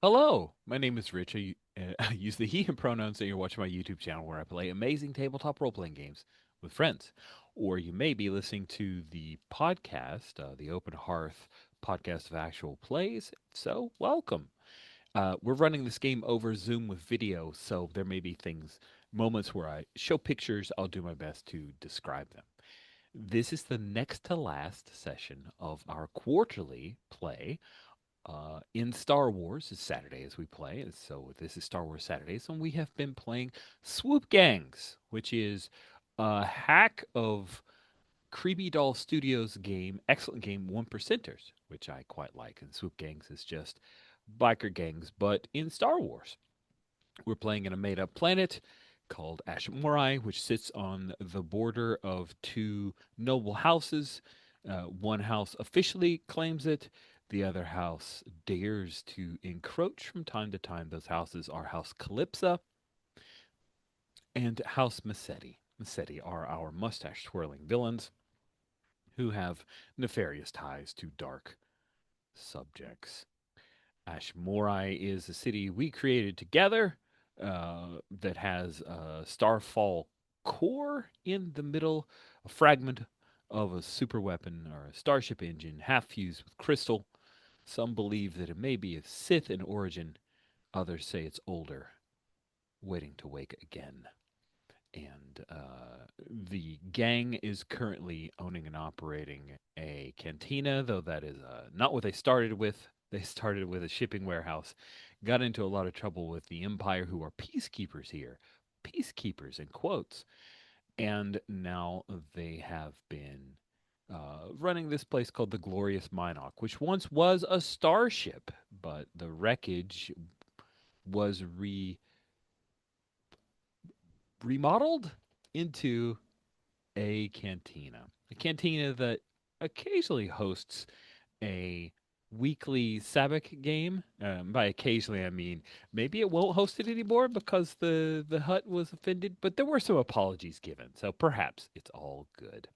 Hello, my name is Rich. I use the he him pronouns, and you're watching my YouTube channel where I play amazing tabletop role playing games with friends. Or you may be listening to the podcast, the Open Hearth podcast of actual plays. So, welcome. We're running this game over Zoom with video, so there may be moments where I show pictures. I'll do my best to describe them. This is the next to last session of our quarterly play in Star Wars. It's Saturday as we play, and so this is Star Wars Saturdays, and we have been playing Swoop Gangs, which is a hack of Creepy Doll Studios game, excellent game, One Percenters, which I quite like. And Swoop Gangs is just biker gangs, but in Star Wars. We're playing in a made up planet called Ashmorai, which sits on the border of two noble houses. One house officially claims it, the other house dares to encroach from time to time. Those houses are House Calypsa and House Massetti. Massetti are our mustache twirling villains who have nefarious ties to dark subjects. Ashmorai is a city we created together that has a Starfall core in the middle, a fragment of a super weapon or a starship engine, half fused with crystal. Some believe that it may be a Sith in origin, others say it's older, waiting to wake again. And the gang is currently owning and operating a cantina, though that is not what they started with. They started with a shipping warehouse, got into a lot of trouble with the Empire, who are peacekeepers here. Peacekeepers in quotes. And now they have been running this place called the Glorious Minoc, which once was a starship, but the wreckage was remodeled into a cantina. A cantina that occasionally hosts a weekly Sabbath game. By occasionally, I mean maybe it won't host it anymore because the hut was offended, but there were some apologies given, so perhaps it's all good.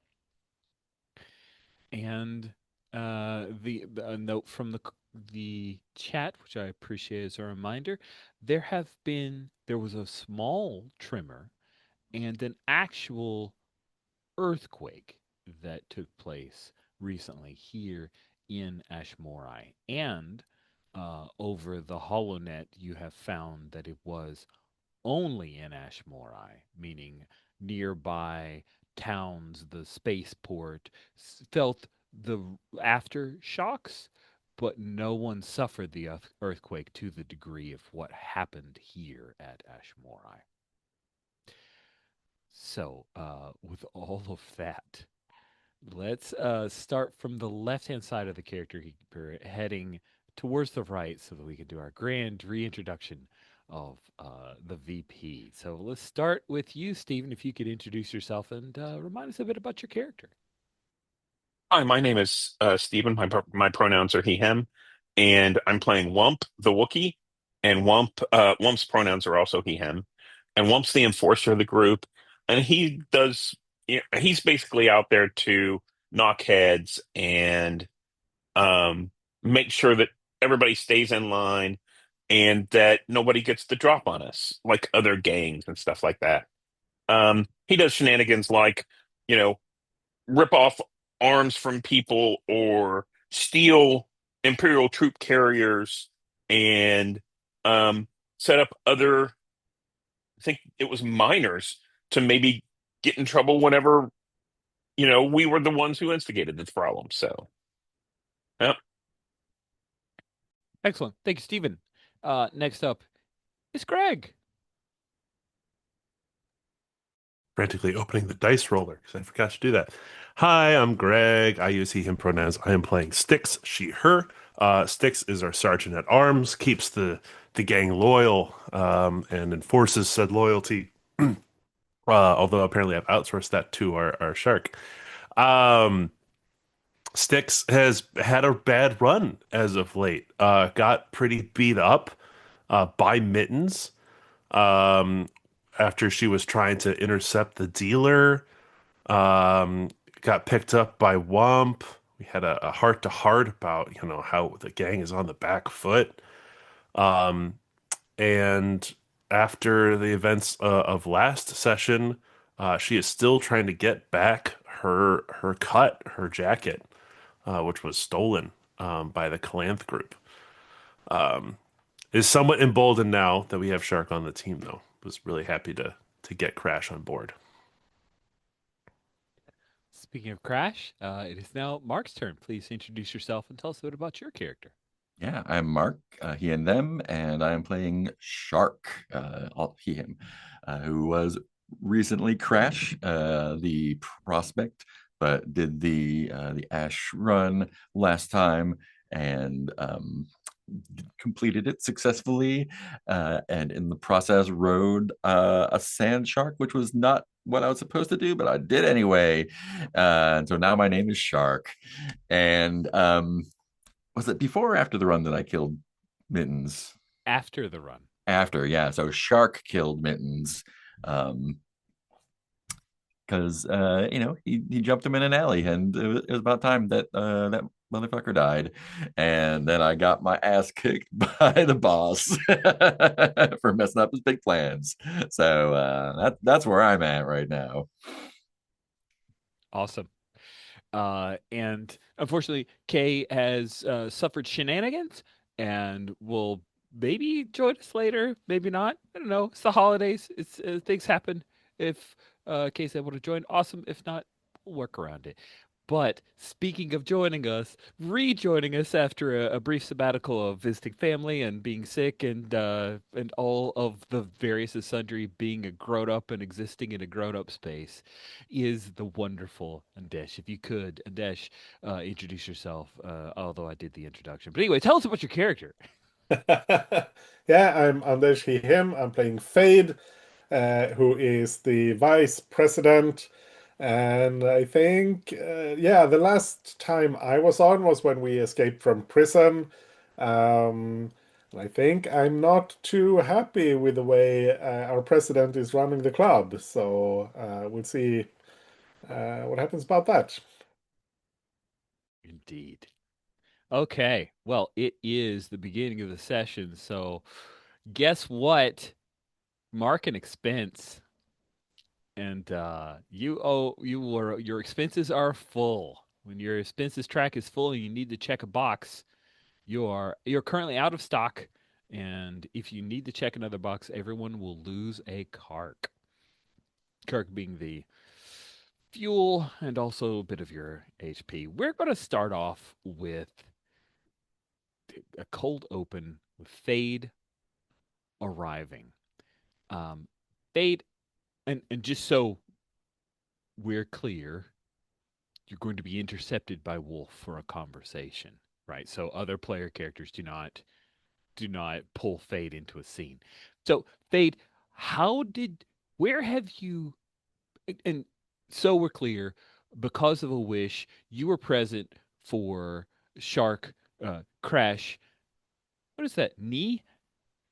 And the a note from the chat, which I appreciate as a reminder, there was a small tremor and an actual earthquake that took place recently here in Ashmorai. And over the HoloNet, you have found that it was only in Ashmorai, meaning nearby towns, the spaceport, felt the aftershocks, but no one suffered the earthquake to the degree of what happened here at Ashmorai. So, with all of that, let's start from the left hand side of the character keeper, heading towards the right so that we can do our grand reintroduction of the VP. So let's start with you, Stephen, if you could introduce yourself and remind us a bit about your character. Hi, my name is Stephen. My pronouns are he, him, and I'm playing Wump, the Wookiee, and Wump's pronouns are also he, him, and Wump's the enforcer of the group, and he's basically out there to knock heads and um, make sure that everybody stays in line and that nobody gets the drop on us like other gangs and stuff like that. He does shenanigans like, you know, rip off arms from people or steal Imperial troop carriers and set up other, I think it was miners, to maybe get in trouble whenever, we were the ones who instigated this problem. So, yeah. Excellent. Thank you, Stephen. Next up is Greg. Frantically opening the dice roller because I forgot to do that. Hi, I'm Greg. I use he, him pronouns. I am playing Styx, she, her. Styx is our sergeant at arms, keeps the gang loyal and enforces said loyalty. Although apparently I've outsourced that to our shark. Um, Styx has had a bad run as of late. Got pretty beat up by Mittens um, after she was trying to intercept the dealer. Um, got picked up by Wump. We had a heart to heart about, how the gang is on the back foot. Um, and after the events of last session, she is still trying to get back her jacket, which was stolen by the Calanth group. Is somewhat emboldened now that we have Shark on the team, though. Was really happy to get Crash on board. Speaking of Crash, it is now Mark's turn. Please introduce yourself and tell us a bit about your character. Yeah, I'm Mark, he and them, and I am playing Shark, he, him, who was recently Crash, the prospect, but did the Ash run last time and completed it successfully, and in the process rode a sand shark, which was not what I was supposed to do, but I did anyway. And so now my name is Shark, and was it before or after the run that I killed Mittens? After the run. After, yeah. So Shark killed Mittens. Because he jumped him in an alley, and it was about time that that motherfucker died. And then I got my ass kicked by the boss for messing up his big plans. So that's where I'm at right now. Awesome. And unfortunately, Kay has suffered shenanigans and will maybe join us later, maybe not. I don't know. It's the holidays. It's things happen. If Kay's able to join, awesome. If not, we'll work around it. But speaking of joining us, rejoining us after a brief sabbatical of visiting family and being sick and all of the various and sundry being a grown up and existing in a grown up space, is the wonderful Andesh. If you could, Andesh, introduce yourself. Although I did the introduction, but anyway, tell us about your character. Yeah, I'm Anders, he, him. I'm playing Fade, who is the vice president. And I think, yeah, the last time I was on was when we escaped from prison. And I think I'm not too happy with the way our president is running the club. So we'll see what happens about that. Indeed. Okay. Well, it is the beginning of the session, so guess what? Mark an expense, and your expenses are full. When your expenses track is full and you need to check a box, you're currently out of stock, and if you need to check another box, everyone will lose a cark. Cark being the fuel and also a bit of your HP. We're going to start off with a cold open with Fade arriving. Um, Fade, and just so we're clear, you're going to be intercepted by Wolf for a conversation, right? So other player characters do not pull Fade into a scene. So Fade, how did where have you and so we're clear, because of a wish, you were present for Shark Crash. What is that? Knee?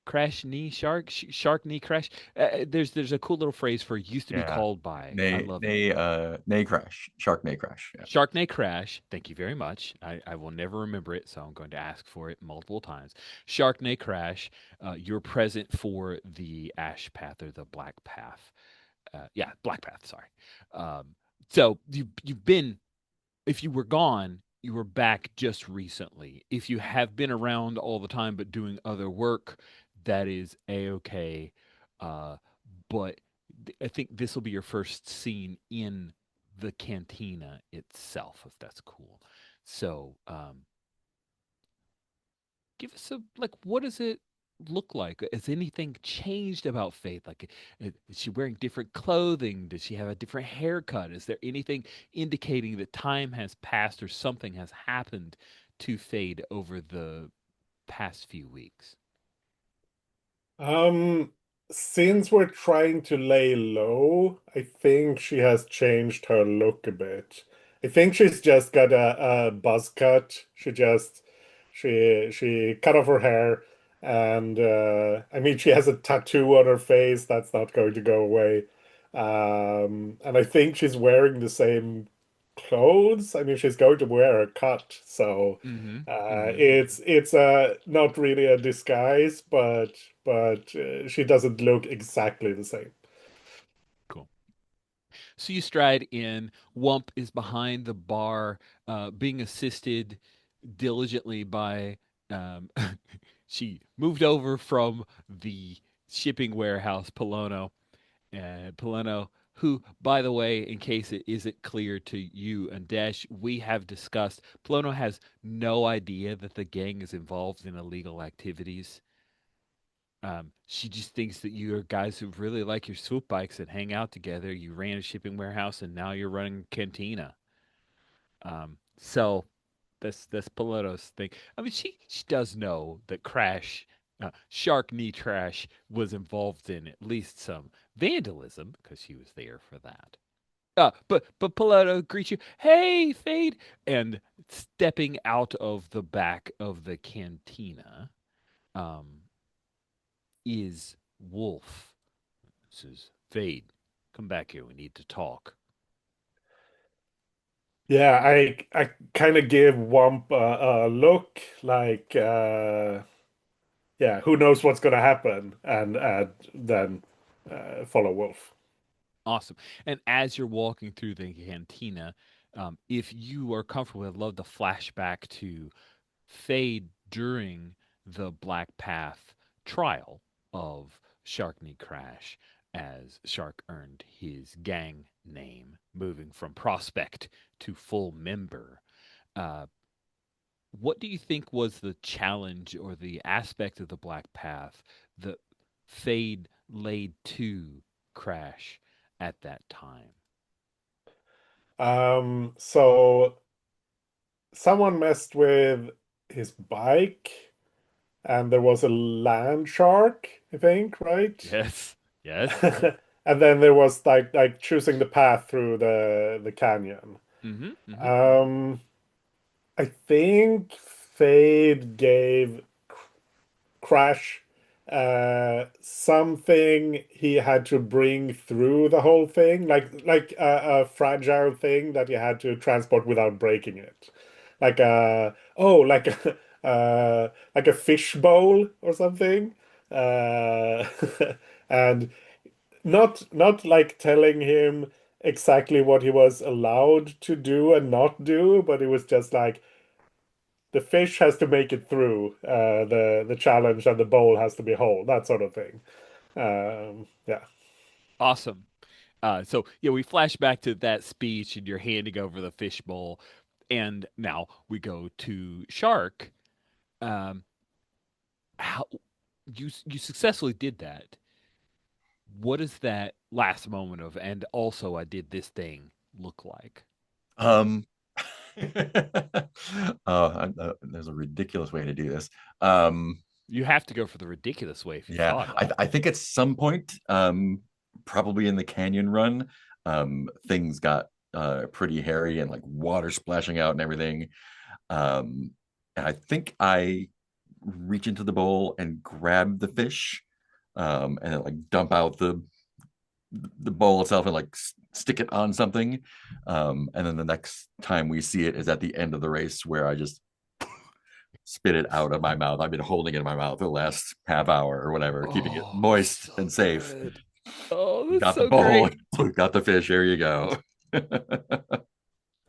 Crash knee shark shark knee crash. There's a cool little phrase for used to be Yeah. called by. I Nay, love it. nay, nay crash. Shark nay crash. Yeah. Sharknado Crash. Thank you very much. I will never remember it, so I'm going to ask for it multiple times. Sharknado Crash. You're present for the Ash Path or the Black Path. Yeah, Black Path. Sorry. So you've been. If you were gone, you were back just recently. If you have been around all the time but doing other work, that is a okay. Uh, but I think this will be your first scene in the cantina itself, if that's cool. So, give us a like. What does it look like? Has anything changed about Faith? Like, is she wearing different clothing? Does she have a different haircut? Is there anything indicating that time has passed or something has happened to Fade over the past few weeks? Um, since we're trying to lay low, I think she has changed her look a bit. I think she's just got a buzz cut. She cut off her hair, and I mean she has a tattoo on her face that's not going to go away. And I think she's wearing the same. clothes. I mean, she's going to wear a cut, so Mm-hmm. Mm-hmm. it's not really a disguise, but she doesn't look exactly the same. Cool. So you stride in. Wump is behind the bar, being assisted diligently by. Um, she moved over from the shipping warehouse, Polono. Polono, who, by the way, in case it isn't clear to you and Dash, we have discussed, Polono has no idea that the gang is involved in illegal activities. She just thinks that you are guys who really like your swoop bikes and hang out together. You ran a shipping warehouse and now you're running cantina. So that's Poloto's thing. I mean, she does know that Crash, Shark Knee Trash, was involved in at least some vandalism because she was there for that. But Poloto greets you, hey Fade, and stepping out of the back of the cantina, um, is Wolf. Says Fade, come back here. We need to talk. Yeah, I kind of give Wump a look like yeah, who knows what's gonna happen, and then follow Wolf. Awesome. And as you're walking through the cantina, if you are comfortable, I'd love to flashback to Fade during the Black Path trial of Sharkney Crash, as Shark earned his gang name, moving from prospect to full member. Uh, what do you think was the challenge or the aspect of the Black Path that Fade laid to Crash at that time? So someone messed with his bike, and there was a land shark, I think, right? Yes. Yes. And then there was like choosing the path through the canyon. Mm-hmm. Mm-hmm. Um, I think Fade gave Crash something he had to bring through the whole thing, like a fragile thing that you had to transport without breaking it, like a oh, like a fish bowl or something, uh, and not like telling him exactly what he was allowed to do and not do, but it was just like the fish has to make it through the challenge and the bowl has to be whole, that sort of thing. Yeah. Awesome. So yeah, we flash back to that speech, and you're handing over the fishbowl, and now we go to Shark. Um, how you successfully did that? What does that last moment of "and also I did this thing" look like? Um, there's a ridiculous way to do this. You have to go for the ridiculous way if you Yeah, thought of I, it. I think at some point, probably in the canyon run, things got pretty hairy and like water splashing out and everything. Um, and I think I reach into the bowl and grab the fish, and then like dump out the bowl itself and like stick it on something. And then the next time we see it is at the end of the race where I just spit it out of my mouth. I've been holding it in my mouth the last half hour or whatever, keeping it Oh, moist so and safe. good. Oh, We that's got the so bowl, great. we got the fish. Here you go.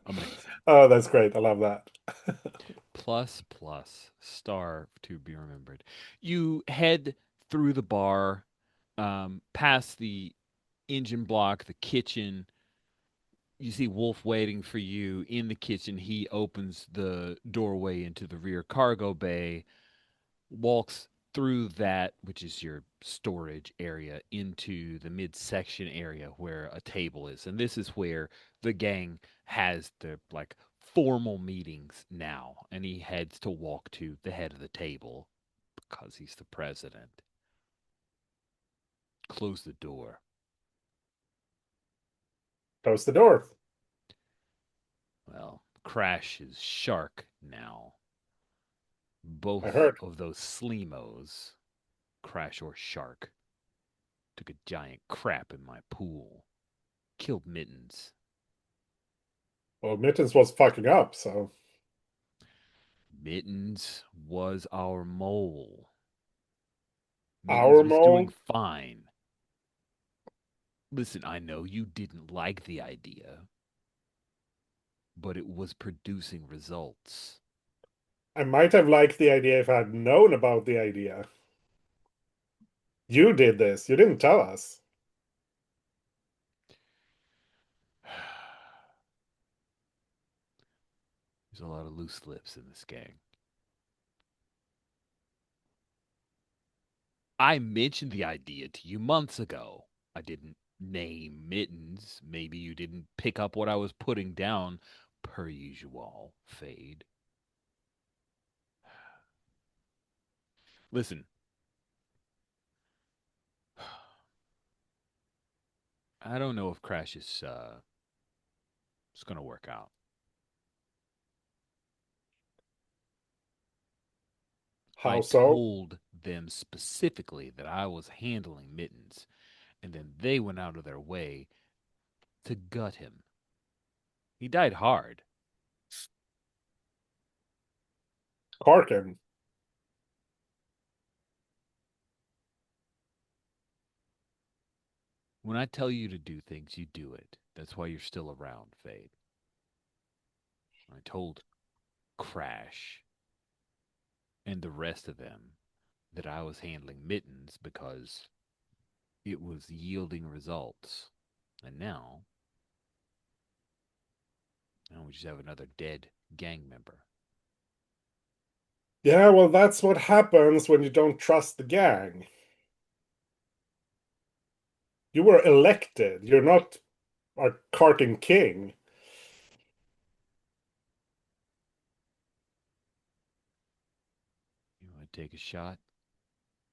Amazing. Oh, that's great. I love that. Plus, plus, star to be remembered. You head through the bar, past the engine block, the kitchen. You see Wolf waiting for you in the kitchen. He opens the doorway into the rear cargo bay, walks through that, which is your storage area, into the midsection area where a table is. And this is where the gang has the like formal meetings now. And he heads to walk to the head of the table because he's the president. Close the door. Close the door. Well, Crash is Shark now. I Both heard. of those Sleemos, Crash or Shark, took a giant crap in my pool. Killed Mittens. Well, Mittens was fucking up, so Mittens was our mole. Mittens our was doing mole. fine. Listen, I know you didn't like the idea, but it was producing results. I might have liked the idea if I had known about the idea. You did this. You didn't tell us. There's a lot of loose lips in this gang. I mentioned the idea to you months ago. I didn't name Mittens. Maybe you didn't pick up what I was putting down, per usual, Fade. Listen, I don't know if Crash is going to work out. I How so? told them specifically that I was handling Mittens, and then they went out of their way to gut him. He died hard. Karkin. When I tell you to do things, you do it. That's why you're still around, Fade. I told Crash and the rest of them that I was handling Mittens because it was yielding results. And now we just have another dead gang member. Yeah, well, that's what happens when you don't trust the gang. You were elected. You're not our Karkin king. You want to take a shot?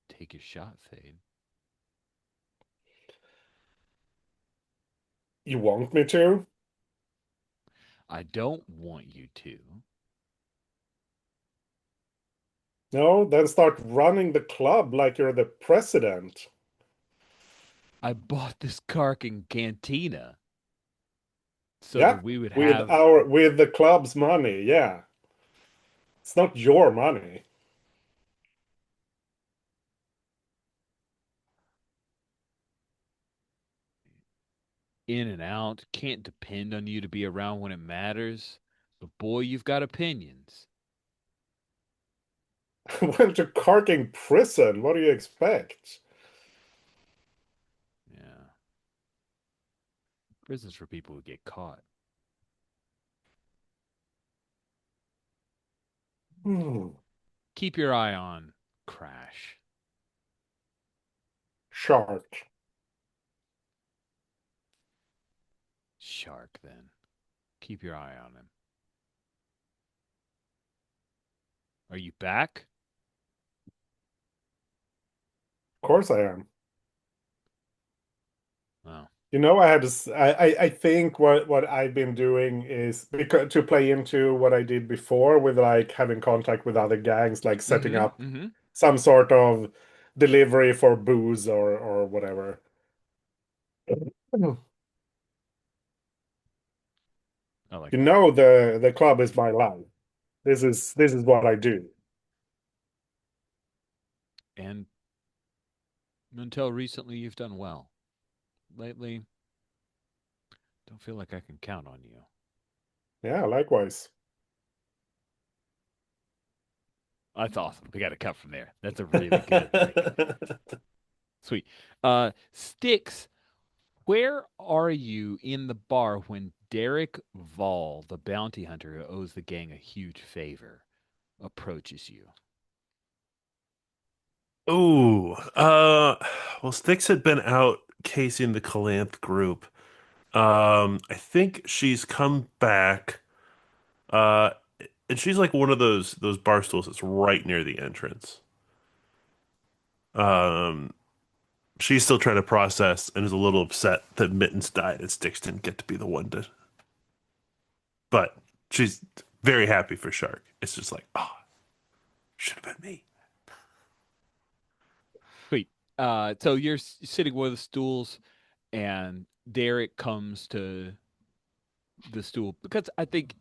Take your shot, Fade. You want me to? I don't want you to. No, then start running the club like you're the president. I bought this Karkin cantina so that Yeah, we would have with the club's money. Yeah, it's not your money. in and out. Can't depend on you to be around when it matters. But boy, you've got opinions. I went to Karkin prison. What do you expect? Yeah. Prison's for people who get caught. Hmm. Keep your eye on Crash. Shark. Shark, then. Keep your eye on him. Are you back? Of course I am. Oh. You know, I had this. I think what I've been doing is because to play into what I did before with like having contact with other gangs, like setting Mm-hmm. up Mm-hmm. some sort of delivery for booze or whatever. I like You that. know, the club is my life. This is what I do. And until recently, you've done well. Lately, don't feel like I can count on you. Yeah, likewise. That's awesome. We got to cut from there. That's a really good break. Sweet. Sticks, where are you in the bar when Derek Vall, the bounty hunter who owes the gang a huge favor, approaches you? Ooh, well, Styx had been out casing the Calanth group. I think she's come back. Uh, and she's like one of those bar stools that's right near the entrance. Um, she's still trying to process and is a little upset that Mittens died and Styx didn't get to be the one to. But she's very happy for Shark. It's just like, oh, should have been me. Sweet. So you're sitting with the stools, and Derek comes to the stool because I think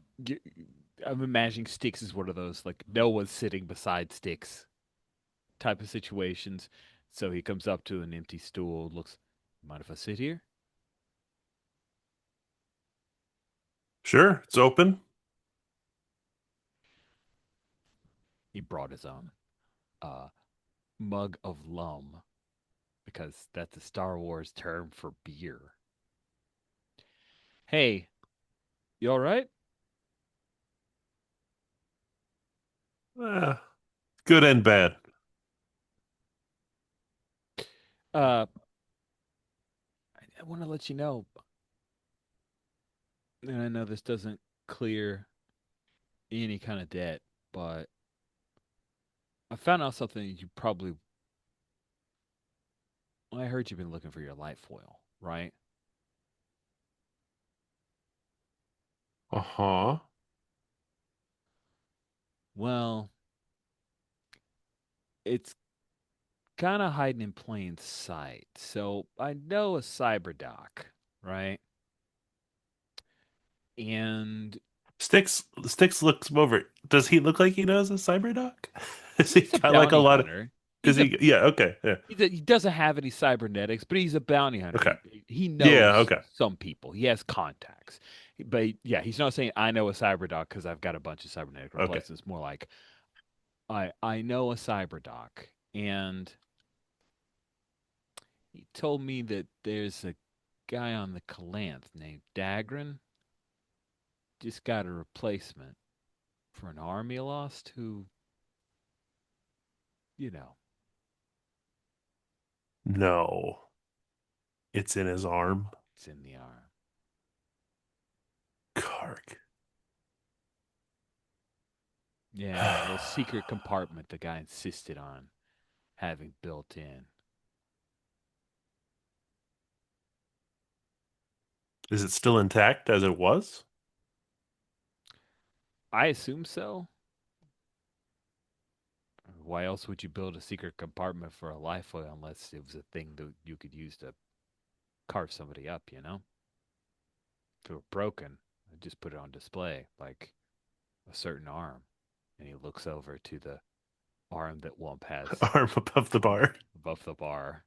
I'm imagining Sticks is one of those like no one's sitting beside Sticks type of situations. So he comes up to an empty stool, looks, mind if I sit here? Sure, it's open. He brought his own uh, mug of lum because that's a Star Wars term for beer. Hey, you all right? Uh, Good and bad. Uh, I want to let you know, and I know this doesn't clear any kind of debt, but I found out something you probably. Well, I heard you've been looking for your light foil, right? Uh-huh. Well, it's kind of hiding in plain sight. So I know a cyber doc, right? And Sticks looks over. Does he look like he knows a cyberdoc? Is he he's a got like a bounty lot of? hunter. Is he? Yeah. Okay. Yeah. He doesn't have any cybernetics, but he's a bounty hunter. Okay. He Yeah. knows Okay. some people. He has contacts. But yeah, he's not saying I know a cyberdoc because I've got a bunch of cybernetic Okay. replacements. More like I know a cyberdoc, and he told me that there's a guy on the Calanth named Dagran. Just got a replacement for an arm he lost who, you know, No, it's in his arm. it's in the arm. Kark. Yeah, a little secret compartment the guy insisted on having built in. Is it still intact as it was? I assume so. Why else would you build a secret compartment for a life oil unless it was a thing that you could use to carve somebody up, you know? If it were broken, I'd just put it on display, like a certain arm. And he looks over to the arm that Wump has Arm above the bar. above the bar.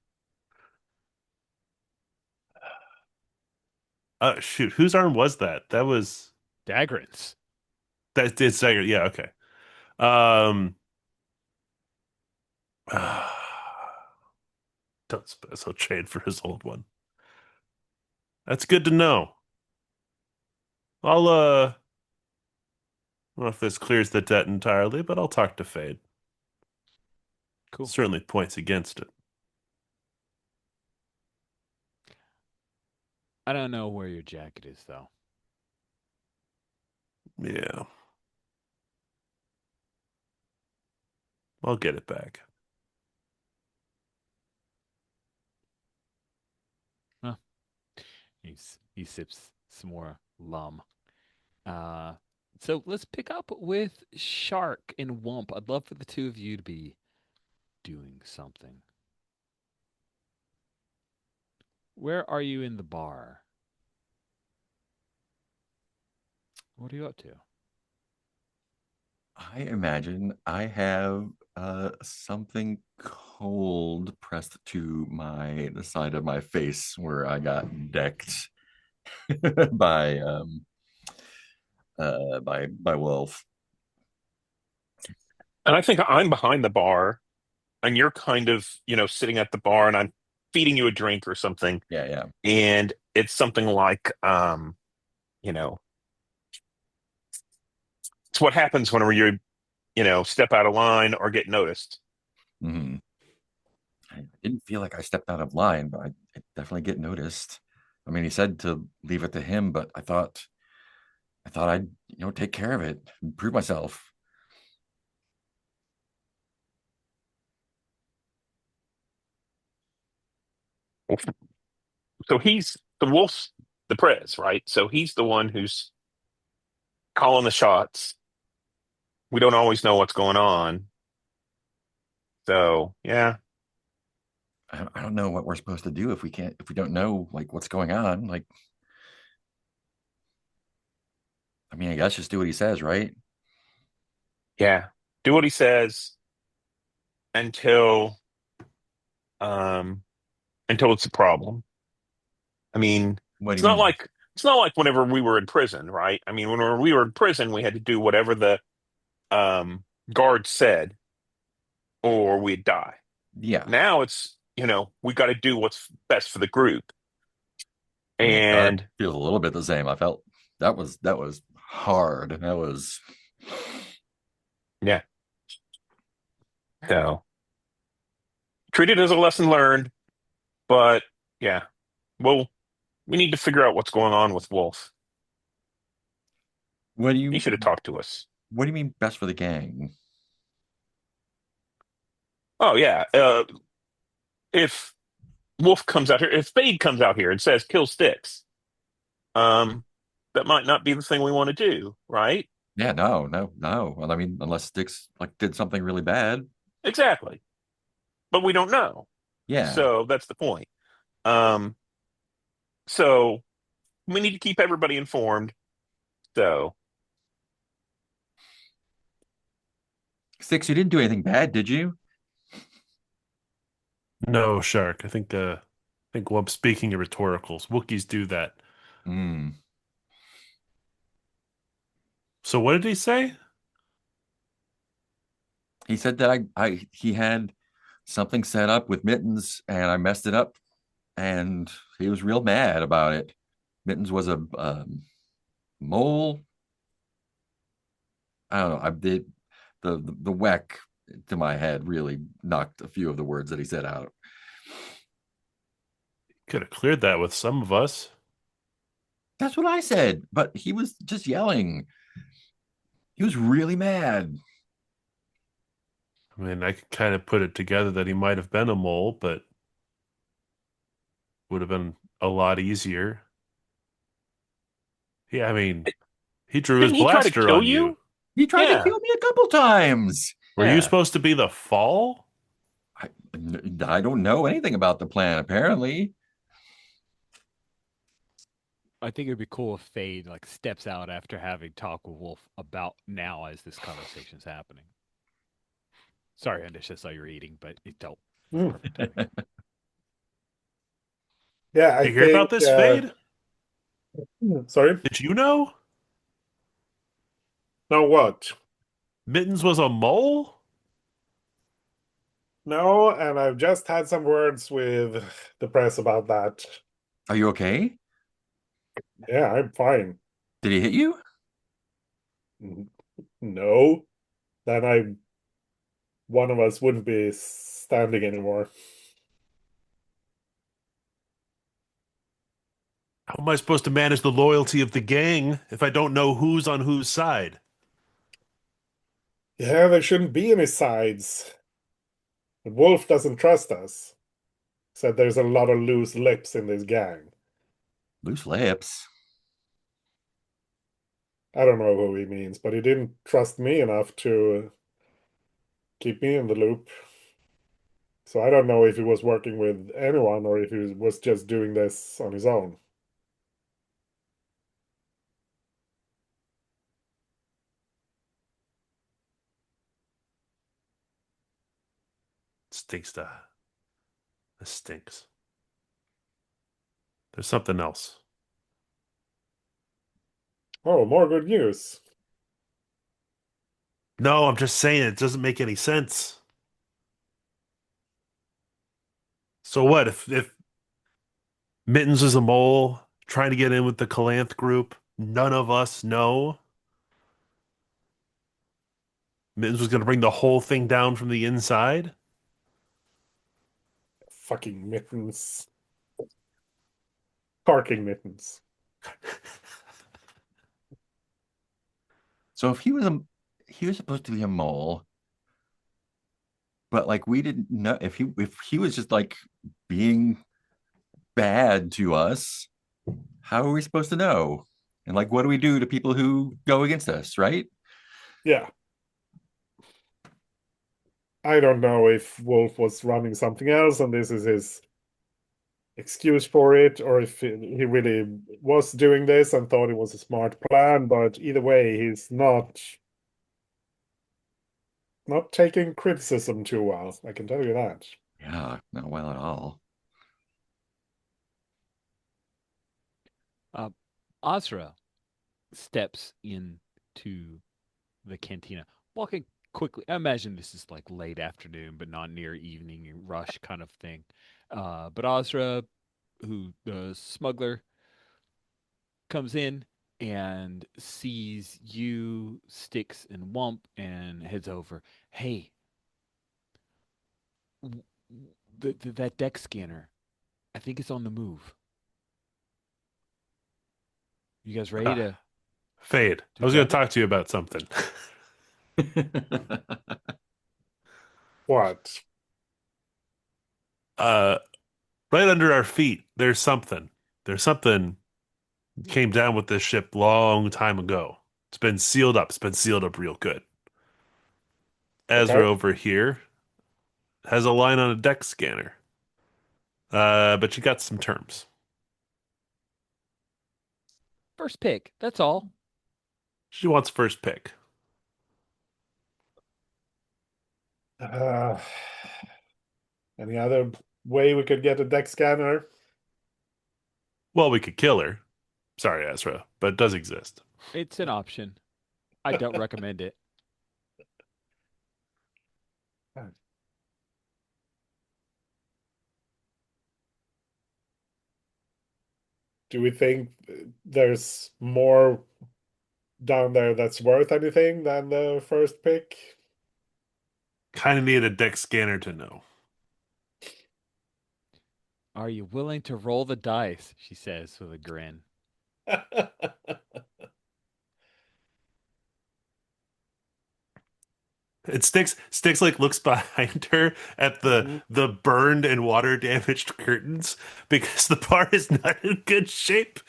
Shoot, whose arm was that? That was Dagran's. that did Sager. Yeah. Okay. Um. Don't suppose he'll trade for his old one. That's good to know. I don't know if this clears the debt entirely, but I'll talk to Fade. Cool. Certainly points against it. I don't know where your jacket is, though. Yeah, I'll get it back. Huh. He sips some more lum. Uh, so let's pick up with Shark and Wump. I'd love for the two of you to be doing something. Where are you in the bar? What are you up to? I imagine I have something cold pressed to the side of my face where I got decked by by Wolf. And I think I'm behind the bar, and you're kind of, sitting at the bar, and I'm feeding you a drink or something, Yeah, yeah. and it's something like, you know, it's what happens whenever step out of line or get noticed. Hmm. I didn't feel like I stepped out of line, but I definitely get noticed. I mean, he said to leave it to him, but I thought I'd take care of it, prove myself. So he's the wolf's the prez, right? So he's the one who's calling the shots. We don't always know what's going on. So yeah, I don't know what we're supposed to do if we don't know like what's going on. Like, I mean, I guess just do what he says, right? Yeah. Do what he says until um until it's a problem. I mean, What do it's you not mean? like it's not like whenever we were in prison, right? I mean, when we were in prison, we had to do whatever the um guard said or we'd die. Yeah. Now it's, we got to do what's best for the group. I mean, it kind of And feels a little bit the same. I felt that was hard. That was yeah, so treat it as a lesson learned, but yeah, well, we need to figure out what's going on with Wolf. what do He you should have talked to us. what do you mean best for the gang? Oh yeah, if Wolf comes out here, if Spade comes out here and says kill Sticks, um, that might not be the thing we want to do, right? Yeah, no, no, no. Well, I mean, unless Sticks like did something really bad. Exactly, but we don't know, Yeah. so that's the point. Um, so we need to keep everybody informed. So Sticks, you didn't do anything bad, did you? No, Shark. I think well, speaking of rhetoricals, Wookiees do that. Hmm. So what did he say? He said that he had something set up with Mittens and I messed it up and he was real mad about it. Mittens was a mole. I don't know. I did the whack to my head really knocked a few of the words that he said out. Could have cleared that with some of us. That's what I said, but he was just yelling. He was really mad. I mean, I could kind of put it together that he might have been a mole, but would have been a lot easier. Yeah, I mean, he drew his didn't he try to blaster kill on you. you? He tried to Yeah, kill me a couple times. Were you yeah. supposed to be the fall? I, I don't know anything about the plan, apparently. I think it'd be cool if Fade like steps out after having talk with Wolf about now as this conversation's happening. Sorry, Undish, I saw you were eating, but it don't. It's Mm. perfect timing. Yeah, I Did you hear think. about this, Fade? Sorry. Did you know No, what? Mittens was a mole? No, and I've just had some words with the press about that. Are you okay? Yeah, I'm fine. Did he hit you? No, then one of us wouldn't be standing anymore. How am I supposed to manage the loyalty of the gang if I don't know who's on whose side? Yeah, there shouldn't be any sides. But Wolf doesn't trust us. Said there's a lot of loose lips in this gang. Loose lips. I don't know who he means, but he didn't trust me enough to keep me in the loop. So I don't know if he was working with anyone or if he was just doing this on his own. Stinks to. This stinks. There's something else. Oh, more good news. No, I'm just saying it doesn't make any sense. So what if Mittens is a mole trying to get in with the Calanth group? None of us know. Mittens was going to bring the whole thing down from the inside. Fucking mittens. Parking mittens. So if he was supposed to be a mole, but like we didn't know if he was just like being bad to us, how are we supposed to know? And like what do we do to people who go against us, right? Yeah. I don't know if Wolf was running something else and this is his excuse for it, or if he really was doing this and thought it was a smart plan. But either way, he's not taking criticism too well. I can tell you that. Yeah, not well at all. Uh, Azra steps into the cantina, walking quickly. I imagine this is like late afternoon, but not near evening rush kind of thing. But Azra, who the smuggler, comes in and sees you, Sticks, and Wump, and heads over. Hey, that deck scanner, I think it's on the move. You guys ready Ah, to Fade. I was going grab to it? talk to you about something. What? Uh, right under our feet, there's something. There's something came down with this ship long time ago. It's been sealed up. It's been sealed up real good. Ezra Okay. over here has a line on a deck scanner. But you got some terms. First pick. That's all. She wants first pick. Uh, any other way we could get a deck scanner? Well, we could kill her. Sorry, Ezra, but it does exist. It's an option. I don't recommend it. Do we think there's more down there that's worth anything than the first pick? Kind of need a deck scanner to know. Are you willing to roll the dice? She says with a grin. It sticks like looks behind her at Mhm. the burned and water damaged curtains because the bar is not in good shape.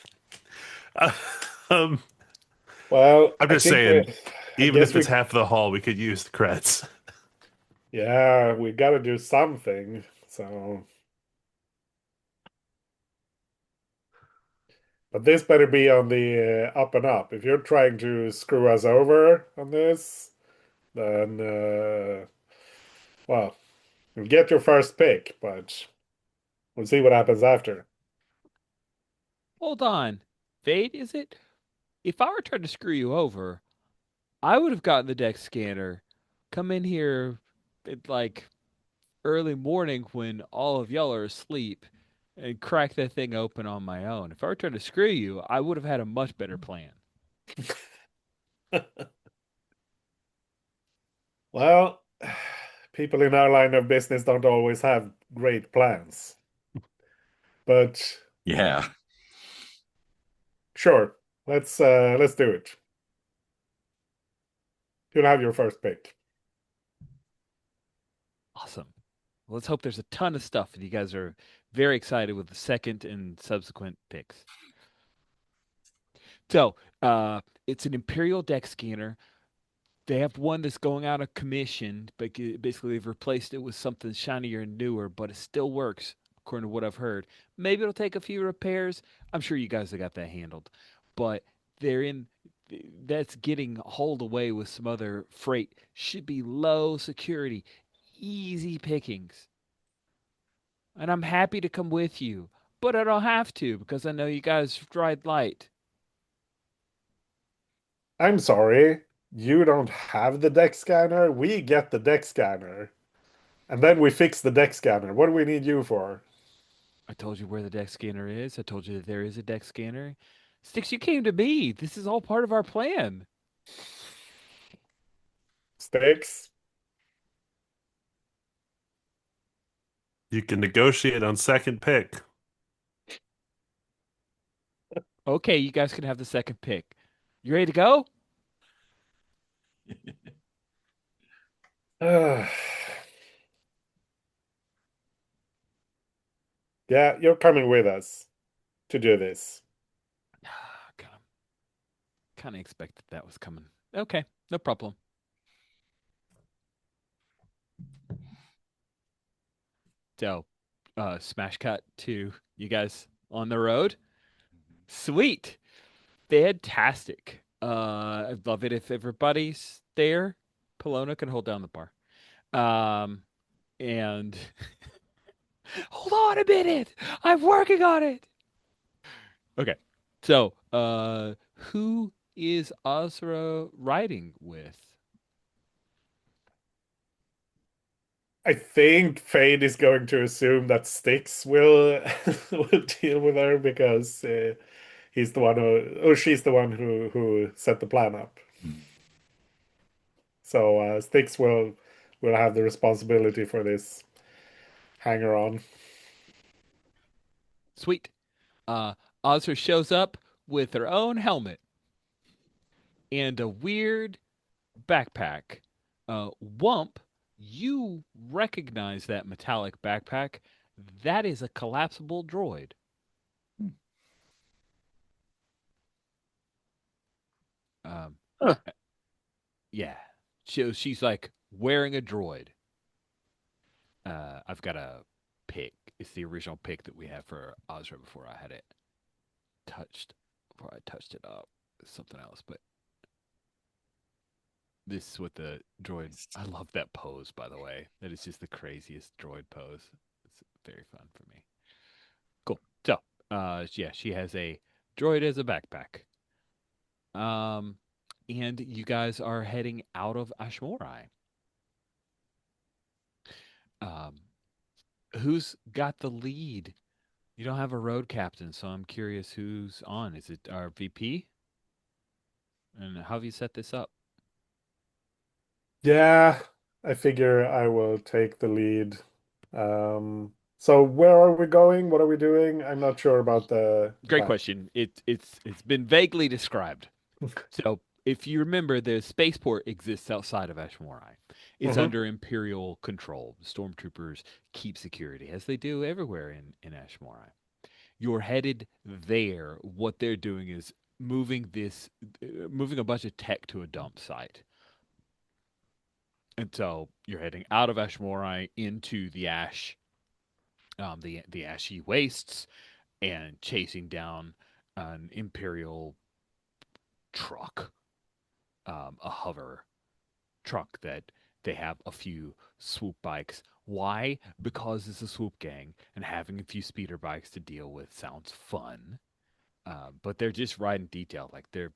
Uh, um, Well, I'm I just think saying, I even guess if it's half the hall, we could use the creds. yeah, we gotta do something. So, but this better be on the up and up. If you're trying to screw us over on this, then, well, you'll get your first pick, but we'll see what happens after. Hold on. Fade, is it? If I were trying to screw you over, I would have gotten the deck scanner, come in here at like early morning when all of y'all are asleep, and crack that thing open on my own. If I were trying to screw you, I would have had a much better plan. Well, people in our line of business don't always have great plans, but Yeah. sure, let's do it. You'll have your first pick. Awesome. Let's hope there's a ton of stuff and you guys are very excited with the second and subsequent picks. So, it's an Imperial deck scanner. They have one that's going out of commission, but basically they've replaced it with something shinier and newer, but it still works, according to what I've heard. Maybe it'll take a few repairs. I'm sure you guys have got that handled. But they're in that's getting hauled away with some other freight. Should be low security, easy pickings. And I'm happy to come with you, but I don't have to because I know you guys ride light. I'm sorry, you don't have the deck scanner. We get the deck scanner, and then we fix the deck scanner. What do we need you for? I told you where the deck scanner is. I told you that there is a deck scanner. Sticks, you came to me. This is all part of our plan. Sticks? You can negotiate on second pick. Okay, you guys can have the second pick. You ready to go? Yeah, you're coming with us to do this. Kind of expected that was coming. Okay, no problem. So, smash cut to You guys on the road? Sweet. Fantastic. I'd love it if everybody's there. Polona can hold down the bar. Um, and hold on a minute. I'm working on it. Okay. So, who is Azra riding with? I think Fade is going to assume that Styx will will deal with her because he's the one who, or she's the one who set the plan up. So Styx will have the responsibility for this hanger on. Sweet. Azra shows up with her own helmet and a weird backpack. Wump, you recognize that metallic backpack. That is a collapsible droid. Um, Huh. yeah. She's like wearing a droid. I've got a pic. It's the original pic that we had for Azra before I had it touched, before I touched it up. Something else, but this is what the droid. I love that pose, by the way. That is just the craziest droid pose. It's very fun for me. Cool. So, yeah, she has a droid as a backpack. Um, and you guys are heading out of Ashmorai. Um, who's got the lead? You don't have a road captain, so I'm curious who's on. Is it our VP? And how have you set this up? Yeah, I figure I will take the lead. So where are we going? What are we doing? I'm not sure about the Great plan. question. It's been vaguely described. So if you remember, the spaceport exists outside of Ashmorai. It's Hmm. under Imperial control. Stormtroopers keep security, as they do everywhere in Ashmorai. You're headed there. What they're doing is moving a bunch of tech to a dump site. And so you're heading out of Ashmorai into the the ashy wastes, and chasing down an Imperial truck, a hover truck that they have a few swoop bikes. Why? Because it's a swoop gang, and having a few speeder bikes to deal with sounds fun. But they're just riding detail, like they're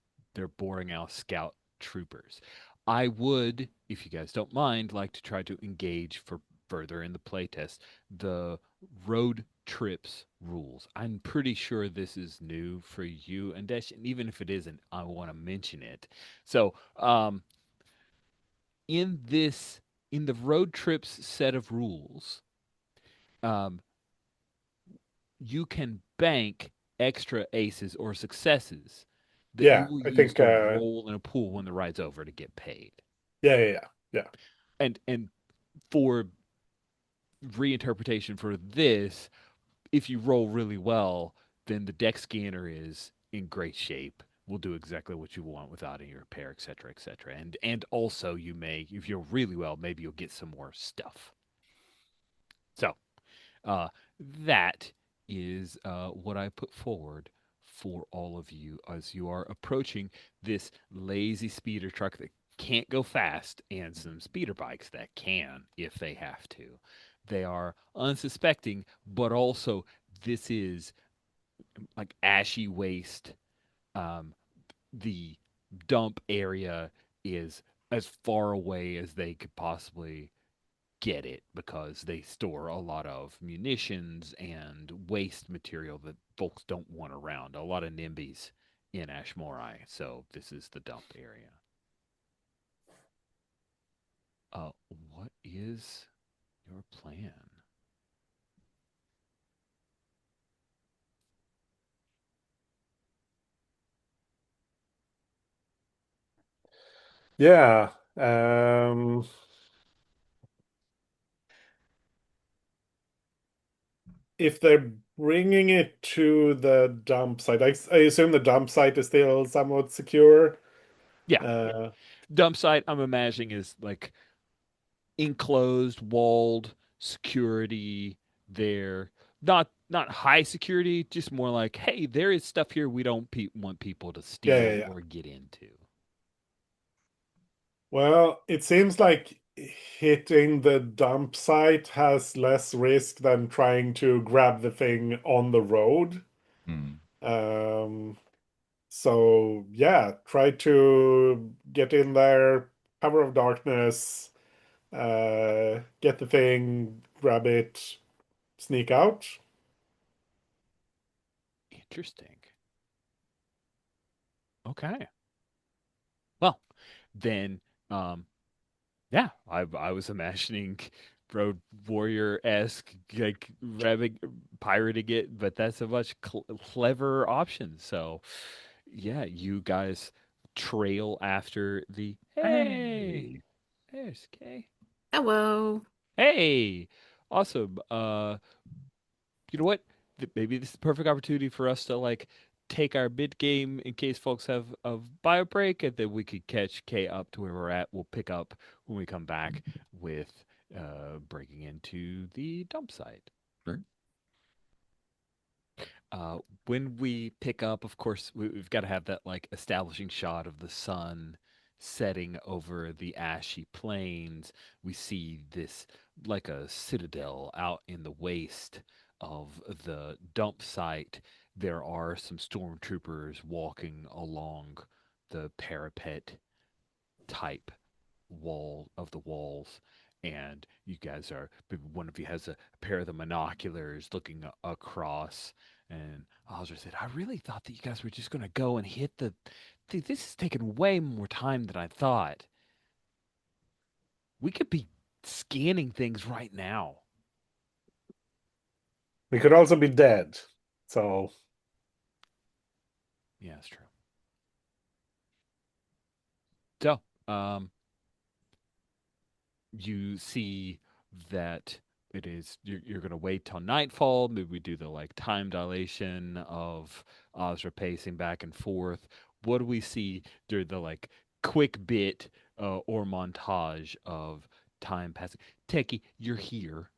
boring out scout troopers. I would, if you guys don't mind, like to try to engage for further in the playtest the road trips rules. I'm pretty sure this is new for you and Desh, and even if it isn't, I want to mention it. So, in this in the road trips set of rules, um, you can bank extra aces or successes that you Yeah, will I use think to roll in a pool when the ride's over to get paid. yeah. And for reinterpretation for this, if you roll really well, then the deck scanner is in great shape. Will do exactly what you want without any repair, etc., etc. And also you may, if you're really well, maybe you'll get some more stuff. So Uh, that is what I put forward for all of you as you are approaching this lazy speeder truck that can't go fast and some speeder bikes that can if they have to. They are unsuspecting, but also this is like ashy waste. Um, the dump area is as far away as they could possibly get it because they store a lot of munitions and waste material that folks don't want around. A lot of NIMBYs in Ashmorai, so this is the dump area. What is your plan? Yeah. If they're bringing it to the dump site, I assume the dump site is still somewhat secure. Yeah, Uh, dump site. I'm imagining is like enclosed, walled security there. Not not high security, just more like, hey, there is stuff here we don't want people to Yeah, yeah, steal yeah. or get into. Well, it seems like hitting the dump site has less risk than trying to grab the thing on the road. Hmm. Um, so yeah, try to get in there, cover of darkness, get the thing, grab it, sneak out. Interesting. Okay. Well, then, um, yeah, I was imagining Road Warrior esque like rabbit pirating it, but that's a much clever option. So, yeah, you guys trail after the hey, Hey. there's Kay. Hello. Hey, awesome. You know what? Maybe this is the perfect opportunity for us to like take our mid game in case folks have a bio break, and then we could catch Kay up to where we're at. We'll pick up when we come back with breaking into the dump site. Sure. Uh, when we pick up, of course, we've got to have that like establishing shot of the sun setting over the ashy plains. We see this like a citadel out in the waste of the dump site. There are some stormtroopers walking along the parapet type wall of the walls, and you guys are maybe one of you has a pair of the binoculars looking across, and Ozra said, I really thought that you guys were just going to go and hit the this is taking way more time than I thought. We could be scanning things right now. We could also be dead. So Yeah, that's true. So you see that it is you're going to wait till nightfall. Maybe we do the like time dilation of Ozra pacing back and forth. What do we see during the like quick bit or montage of time passing? Techie, you're here.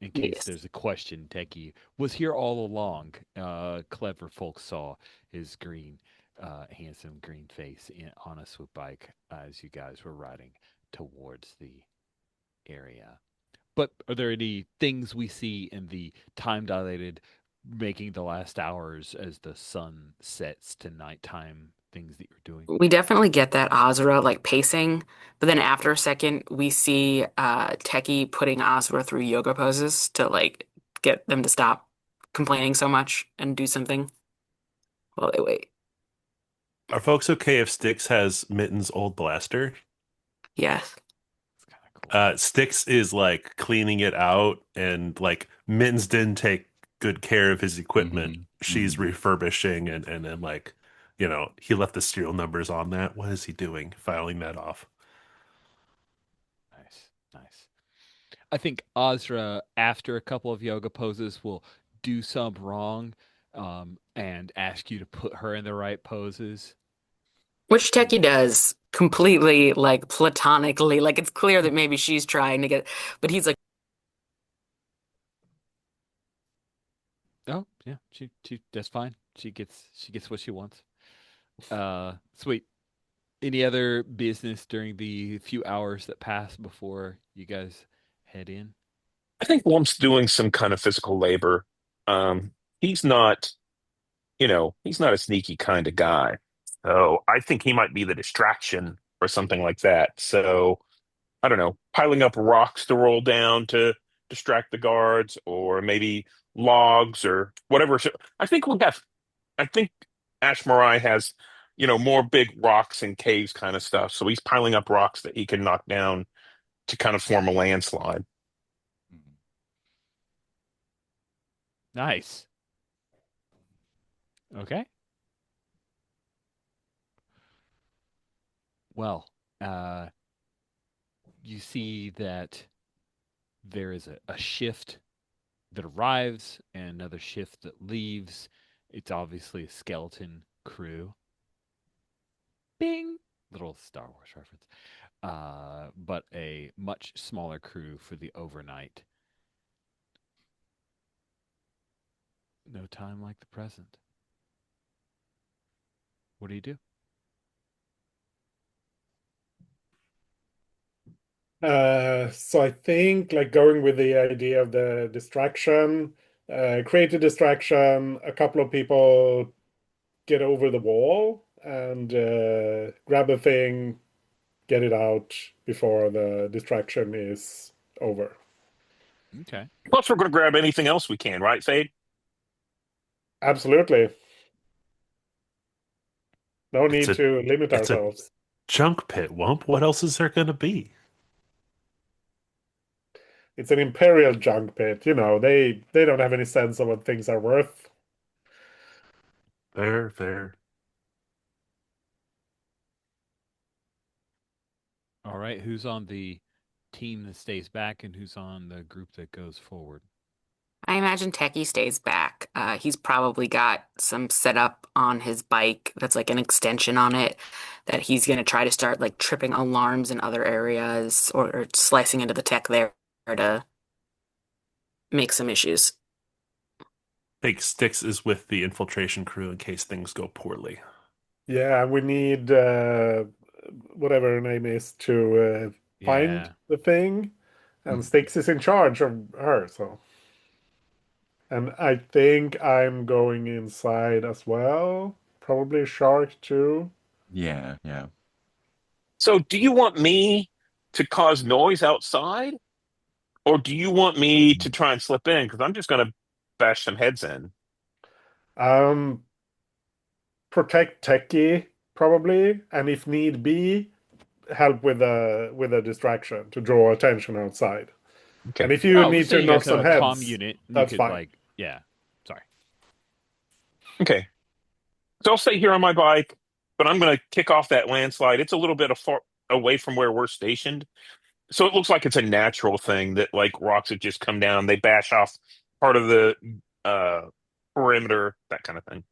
In case Yes. there's a question, Techie was here all along. Clever folks saw his green, handsome green face on a swoop bike as you guys were riding towards the area. But are there any things we see in the time dilated, making the last hours as the sun sets to nighttime things that you're doing? We definitely get that Azra like pacing, but then after a second, we see Techie putting Azra through yoga poses to like get them to stop complaining so much and do something while they wait. Are folks okay if Styx has Mitten's old blaster? Yes. It's kind of cool. Styx is like cleaning it out, and like Mittens didn't take good care of his equipment. Hmm. She's Hmm. refurbishing, and then like, he left the serial numbers on that. What is he doing? Filing that off. Nice, nice. I think Azra, after a couple of yoga poses, will do some wrong and ask you to put her in the right poses. Which Techie does completely like platonically. Like it's clear that maybe she's trying to get, but he's like, Oh, yeah, she that's fine. She gets what she wants. Sweet. Any other business during the few hours that pass before you guys head in? I think Lump's doing some kind of physical labor. Um, he's not, he's not a sneaky kind of guy. So I think he might be the distraction or something like that. So I don't know, piling up rocks to roll down to distract the guards, or maybe logs or whatever. So I think Ashmorai has, more big rocks and caves kind of stuff. So he's piling up rocks that he can knock down to kind of form a landslide. Nice. Okay. Well, uh, you see that there is a shift that arrives and another shift that leaves. It's obviously a skeleton crew. Bing! Little Star Wars reference. But a much smaller crew for the overnight. No time like the present. What do you do? So I think like going with the idea of the distraction, create a distraction, a couple of people get over the wall and grab a thing, get it out before the distraction is over. Okay. Plus, we're going to grab anything else we can, right, Fade? Absolutely. No It's need a to limit it's a ourselves. junk pit, Wump. What else is there going to be? It's an imperial junk pit. They don't have any sense of what things are worth. Fair, fair. All right. Who's on the team that stays back and who's on the group that goes forward? I imagine Techie stays back. He's probably got some setup on his bike that's like an extension on it that he's going to try to start like tripping alarms in other areas or slicing into the tech there to make some issues. Think Styx is with the infiltration crew in case things go poorly. Yeah, we need whatever her name is to find Yeah. the thing, and Mhm. Styx is in charge of her. So, and I think I'm going inside as well. Probably Shark too. Yeah, yeah. So, do you want me to cause noise outside, or do you want me to try and slip in? Because I'm just going to bash some heads in. Um, Protect Techie probably, and if need be, help with a distraction to draw attention outside. And Okay. if you Oh, need so to you got knock kind some of a comm heads, unit. And you that's could fine. like, yeah. Sorry. Okay. So I'll stay here on my bike, but I'm going to kick off that landslide. It's a little bit far away from where we're stationed. So it looks like it's a natural thing that like rocks have just come down. They bash off part of the uh perimeter, that kind of thing.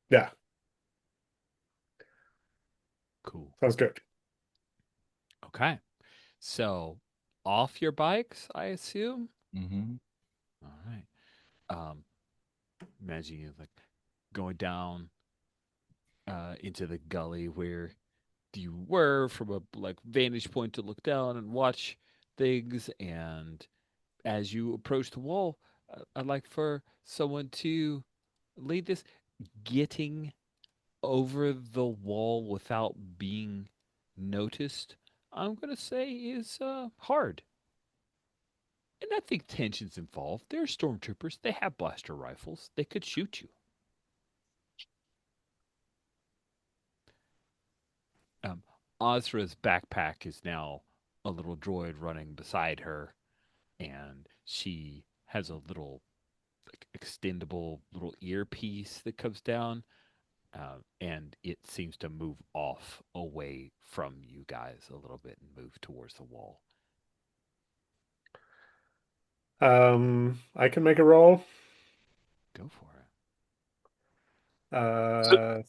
Yeah, Cool. sounds good. Okay. So off your bikes, I assume. Hmm. All right. Um, Imagine you like going down into the gully where you were from a like vantage point to look down and watch things. And as you approach the wall, I'd like for someone to lead this. Getting over the wall without being noticed, I'm gonna say is hard. And I think tension's involved. They're stormtroopers. They have blaster rifles. They could shoot you. Um, Ozra's backpack is now a little droid running beside her, and she has a little like, extendable little earpiece that comes down, and it seems to move off away from you guys a little bit and move towards the wall. I can make a roll. Go for it. So Uh,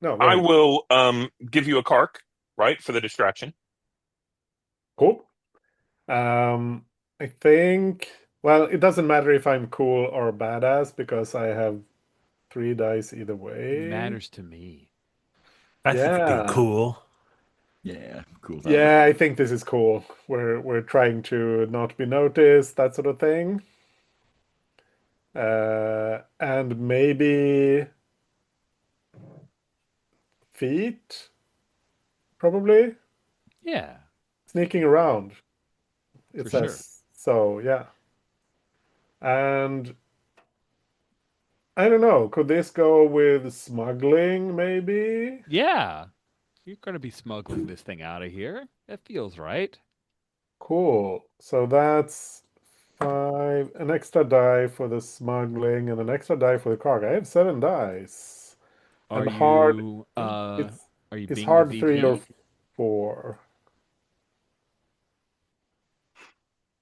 no, go I ahead. will give you a cark, right, for the distraction. Cool. Um, I think, well, it doesn't matter if I'm cool or badass because I have three dice either way. Matters to me. I think you're being Yeah. cool. Yeah, cool sounds right. Yeah, I think this is cool. We're trying to not be noticed, that sort of thing. And maybe feet, probably Yeah, sneaking around. It for sure. says so, yeah. And I don't know, could this go with smuggling, maybe? Yeah, you're going to be smuggling this thing out of here. That feels right. Cool. So that's five, an extra die for the smuggling and an extra die for the cargo. I have seven dice. Are And hard, you it's are you it's being the hard three or VP? four.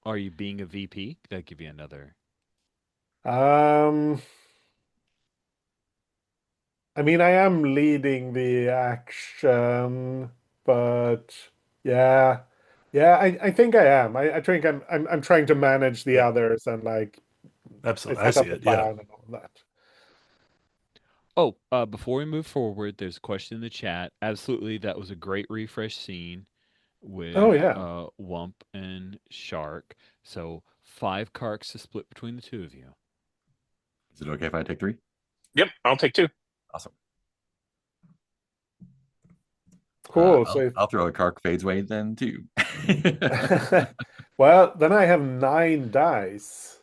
Are you being a VP? Could I give you another? Um, I mean, I am leading the action, but yeah, yeah, I think I am. I think I'm trying to manage the Yeah, others and like I absolutely. I set see up the it. Yeah. plan and all. that. Oh, before we move forward, there's a question in the chat. Absolutely, that was a great refresh scene Oh with yeah. Wump and Shark. So 5 carks to split between the two of you. Is it okay if I take 3? Yep, I'll take 2. Awesome. Cool. So I'll throw a Kark Fades Way then too. well, then I have 9 dice,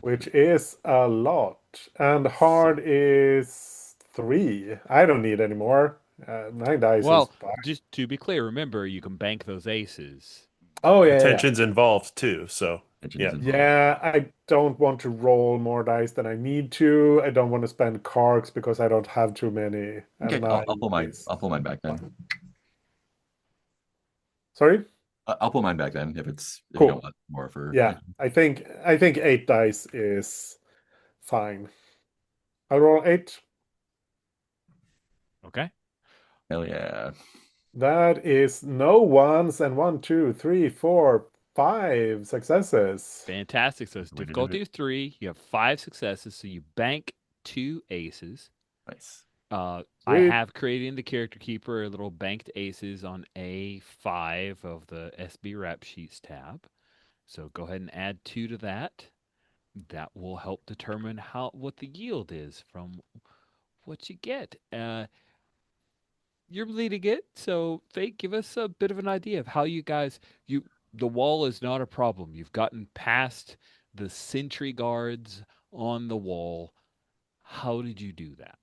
which is a lot. And hard is 3. I don't need any more. 9 dice is Well, fine. just to be clear, remember you can bank those aces. Oh yeah, yeah, yeah. Attention's involved too. So Attention's yeah. involved. Yeah, I don't want to roll more dice than I need to. I don't want to spend cards because I don't have too many. Okay, And I'll 9 is pull mine back then. fine. Sorry? I'll pull mine back then if you don't Cool. want more for. Yeah, I think 8 dice is fine. I'll roll 8. Okay. Hell yeah. That is no ones and 1, 2, 3, 4, 5 successes. Fantastic. So it's Way to do difficulty it. is 3. You have 5 successes, so you bank 2 aces. Nice. I Sweet. have created in the character keeper a little banked aces on A5 of the SB Rap Sheets tab. So go ahead and add 2 to that. That will help determine what the yield is from what you get. You're leading it, so Fake, give us a bit of an idea of how you guys the wall is not a problem. You've gotten past the sentry guards on the wall. How did you do that?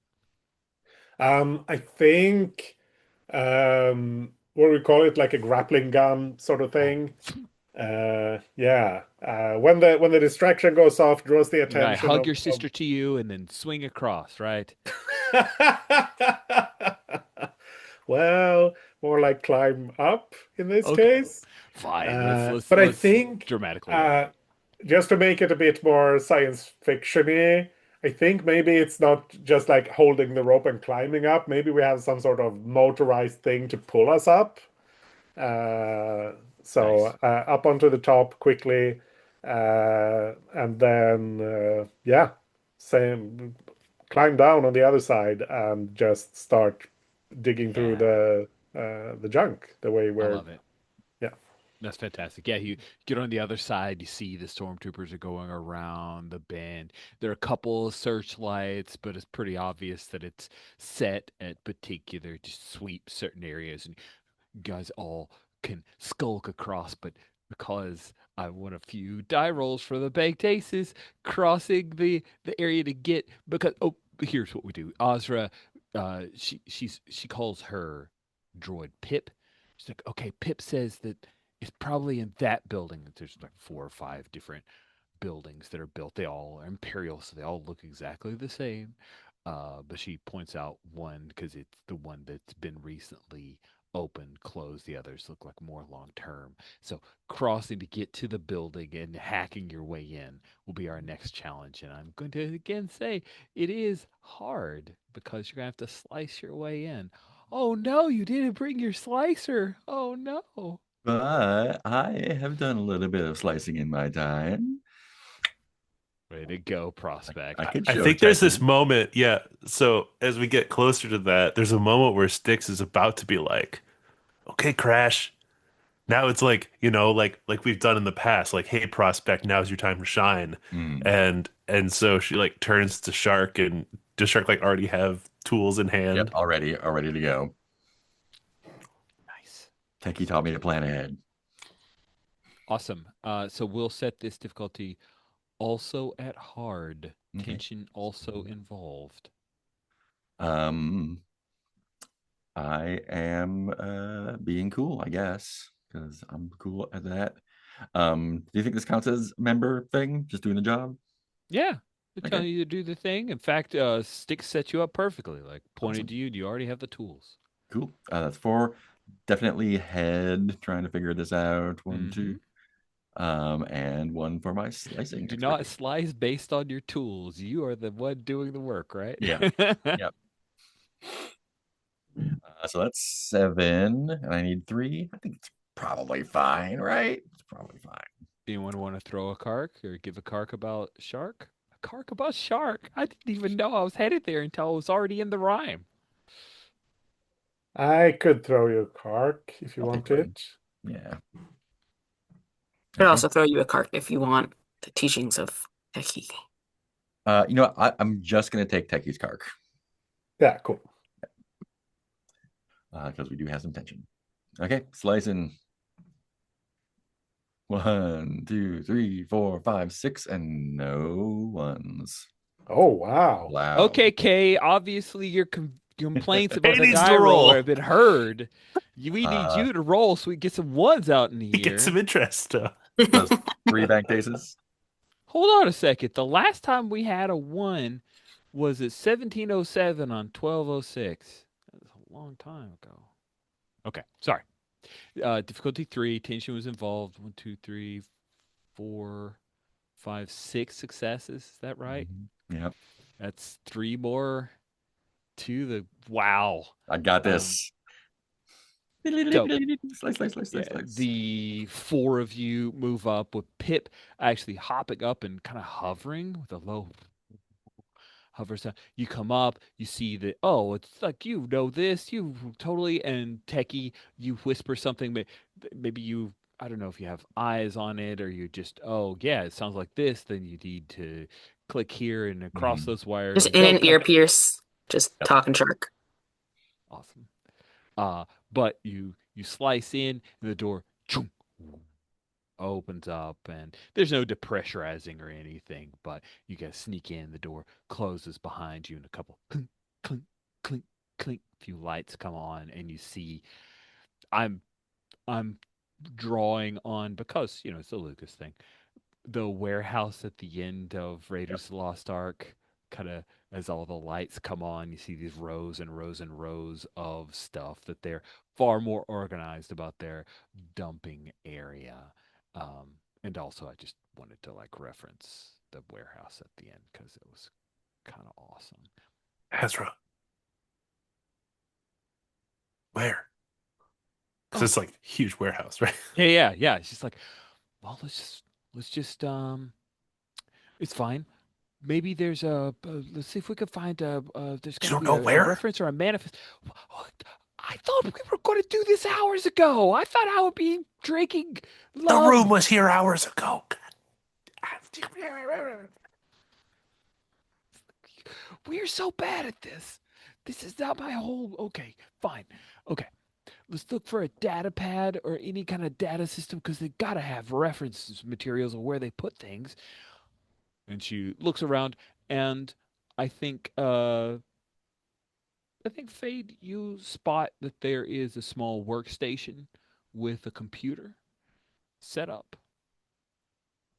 I think what do we call it, like a grappling gun sort of Oh, thing. Yeah. When the distraction goes off, draws the you gotta attention hug of, your sister to you and then swing across, right? well, more like climb up in this Okay, case. fine. Let's But I let's think dramatically add. just to make it a bit more science fiction-y, I think maybe it's not just like holding the rope and climbing up. Maybe we have some sort of motorized thing to pull us up. Uh, so Nice. up onto the top quickly, and then yeah, same. Climb down on the other side and just start digging through Yeah, the junk the way I we're love it. yeah. That's fantastic. Yeah, you get on the other side, you see the stormtroopers are going around the bend. There are a couple of searchlights, but it's pretty obvious that it's set at particular to sweep certain areas, and you guys all can skulk across. But because I won a few die rolls for the baked aces, crossing the area to get because here's what we do. Ozra, she calls her droid Pip. She's like, okay, Pip says that it's probably in that building. There's like 4 or 5 different buildings that are built. They all are imperial, so they all look exactly the same. But she points out one because it's the one that's been recently opened, closed. The others look like more long term. So crossing to get to the building and hacking your way in will be our next challenge. And I'm going to again say it is hard because you're going to have to slice your way in. Oh no, you didn't bring your slicer. Oh no. But I have done a little bit of slicing in my time. Way to go, prospect. I could I show think there's this Techie. moment, yeah. So as we get closer to that, there's a moment where Styx is about to be like, "Okay, Crash." Now it's like, like we've done in the past, like, "Hey, Prospect, now's your time to shine." Mm. And so she like turns to Shark, and does Shark like already have tools in Yep, hand? all ready to go. Nice. Techie taught me to plan ahead. Awesome. So we'll set this difficulty also at hard. Okay. Tension also involved. Um, I am being cool, I guess, because I'm cool at that. Do you think this counts as member thing? Just doing the job? Yeah. They're Okay, telling you to do the thing. In fact, Stick set you up perfectly. Like pointed awesome. to you, you already have the tools. Cool. That's 4. Definitely head trying to figure this out. 1, Mm-hmm. 2. And 1 for my You slicing do not expertise. slice based on your tools. You are the one doing the work, right? Yeah. Yep. So that's 7, and I need 3. I think it's probably fine, right? It's probably fine. Anyone want to throw a cark or give a cark about Shark? Kark about Shark. I didn't even know I was headed there until I was already in the rhyme. I could throw you a Kark if you I'll take want one. it. Yeah. Could Okay. also throw you a cart if you want the teachings of Techie. You know what? I'm just gonna take Techie's Kark Yeah, cool. because we do have some tension. Okay, slicing. 1, 2, 3, 4, 5, 6, and no ones. Oh, wow. Wow. Okay, Kay. Obviously, your complaints about He the needs die to roll. roller have been heard. We need you to roll so we get some ones out in He here. gets some interest. Those 3 bank cases. Hold on a second. The last time we had a 1 was at 1707 on 1206. That was a long time ago. Okay, sorry. Difficulty 3. Tension was involved. 1, 2, 3, 4, 5, 6 successes. Is that right? Yep. That's 3 more to the. Wow. I got this. So, Slice, slice, slice, yeah, slice, slice. the 4 of you move up with Pip actually hopping up and kind of hovering with a low hover sound. You come up, you see that, oh, it's like, you know this, you totally, and Techie, you whisper something, but maybe you, I don't know if you have eyes on it or you just, oh, yeah, it sounds like this, then you need to click here and across those wires. Just and in go an ear pierce, just Yep. talking Shark. Awesome. But you slice in and the door choom, opens up and there's no depressurizing or anything, but you guys sneak in, the door closes behind you and a couple clink, clink, clink, clink, few lights come on and you see I'm I'm drawing on because, it's a Lucas thing. The warehouse at the end of Raiders of the Lost Ark, kind of as all the lights come on, you see these rows and rows and rows of stuff that they're far more organized about their dumping area. And also, I just wanted to like reference the warehouse at the end because it was kind of awesome. Ezra. Where? Because Oh. it's like huge warehouse, right? Yeah. It's just like, well, let's just it's fine. Maybe there's let's see if we can find there's got to don't be know a where? reference or a manifest. I thought we were going to do this hours ago. I thought I would be drinking The love. room was here hours ago. We're so bad at this. This is not my whole. Okay, fine. Okay, let's look for a data pad or any kind of data system because they got to have reference materials of where they put things. And she looks around, and I think Fade, you spot that there is a small workstation with a computer set up.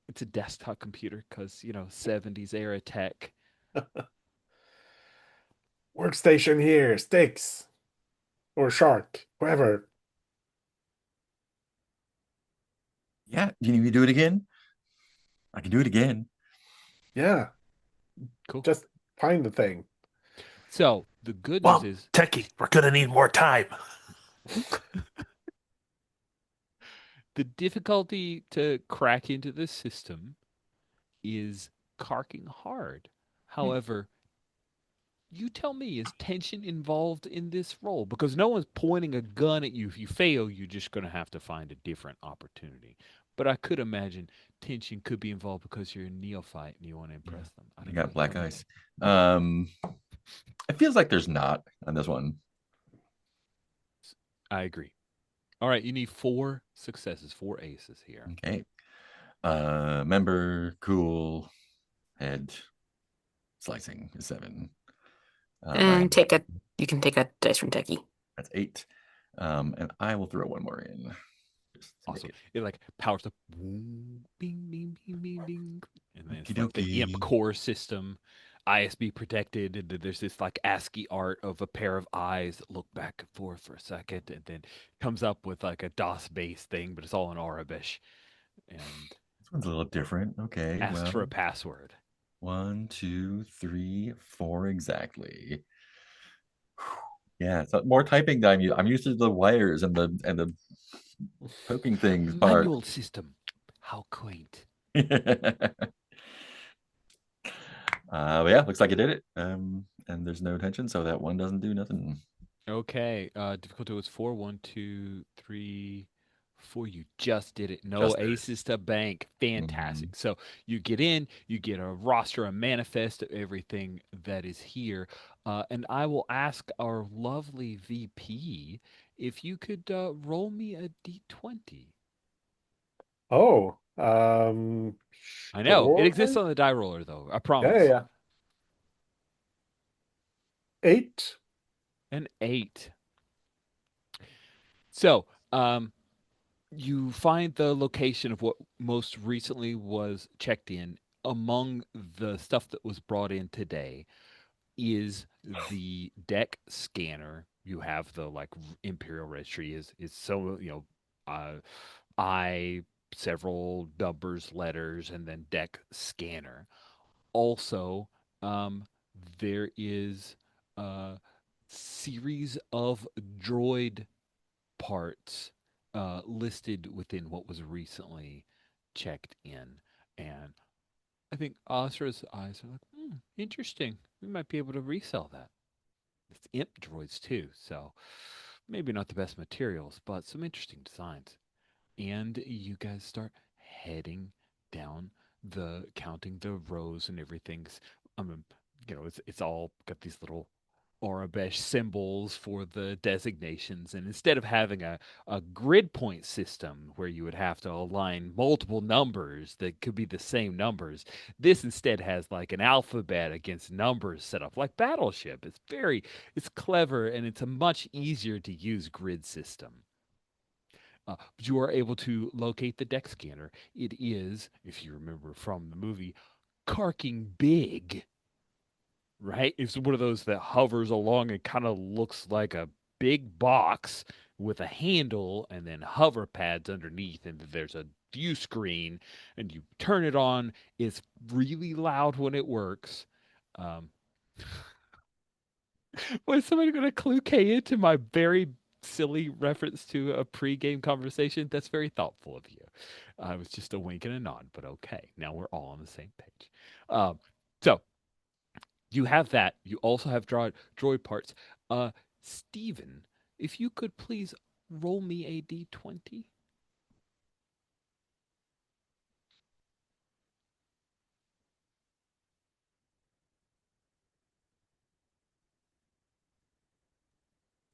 It's a desktop computer because 70s era tech. Workstation here, Sticks. Or Shark, whoever. Yeah. Do you need me to do it again? I can do it again. Yeah, Cool. just find the thing. So the good Well, news is Techie, we're gonna need more time. the difficulty to crack into this system is carking hard. However, you tell me, is tension involved in this role? Because no one's pointing a gun at you. If you fail, you're just going to have to find a different opportunity. But I could imagine tension could be involved because you're a neophyte and you want to impress them. I I don't got know. black ice. It feels like there's not on this one. I agree. All right, you need 4 successes, 4 aces here. Okay. Member, cool, head, slicing is 7. And you can take a dice from Techie. That's 8. And I will throw one more in. Just to make Awesome. It like powers up, boom, bing, bing, bing, bing, bing, and then it's like the Okey-dokey. IMP core system, ISB protected, and then there's this like ASCII art of a pair of eyes that look back and forth for a second, and then comes up with like a DOS based thing, but it's all in Arabic, and This one's a little different. Okay. asks for a Well, password. 1, 2, 3, 4 exactly. Yeah, so more typing than I'm used to the wires and the poking things part. Manual system. How quaint. But yeah, looks like it did it. And there's no tension, so that one doesn't do nothing. Okay. Difficulty was 4. 1, 2, 3, 4. You just did it. No Just did it. aces to bank. Mhm. Fantastic. So you get in, you get a roster, a manifest of everything that is here. And I will ask our lovely VP if you could roll me a d20. Oh, I know. It exists sure. on the die roller, though. I Yeah, yeah, promise. yeah. 8. An 8. So, you find the location of what most recently was checked in. Among the stuff that was brought in today is the deck scanner. You have the like Imperial Registry is so uh, I several numbers, letters, and then deck scanner. Also, um, there is a series of droid parts listed within what was recently checked in. And I think Asra's eyes are like, interesting. We might be able to resell that. It's imp droids too, so maybe not the best materials, but some interesting designs. And you guys start heading down the counting the rows and everything's it's all got these little Arabesh symbols for the designations. And instead of having a grid point system where you would have to align multiple numbers that could be the same numbers, this instead has like an alphabet against numbers set up like Battleship. It's clever and it's a much easier to use grid system. But you are able to locate the deck scanner. It is, if you remember from the movie, carking big, right? It's one of those that hovers along and kind of looks like a big box with a handle and then hover pads underneath, and there's a view screen, and you turn it on. It's really loud when it works. Um, was somebody going to clue K into my very silly reference to a pre-game conversation? That's very thoughtful of you. I was just a wink and a nod, but okay. Now we're all on the same page. Um, so you have that. You also have droid parts. Steven, if you could please roll me a d20.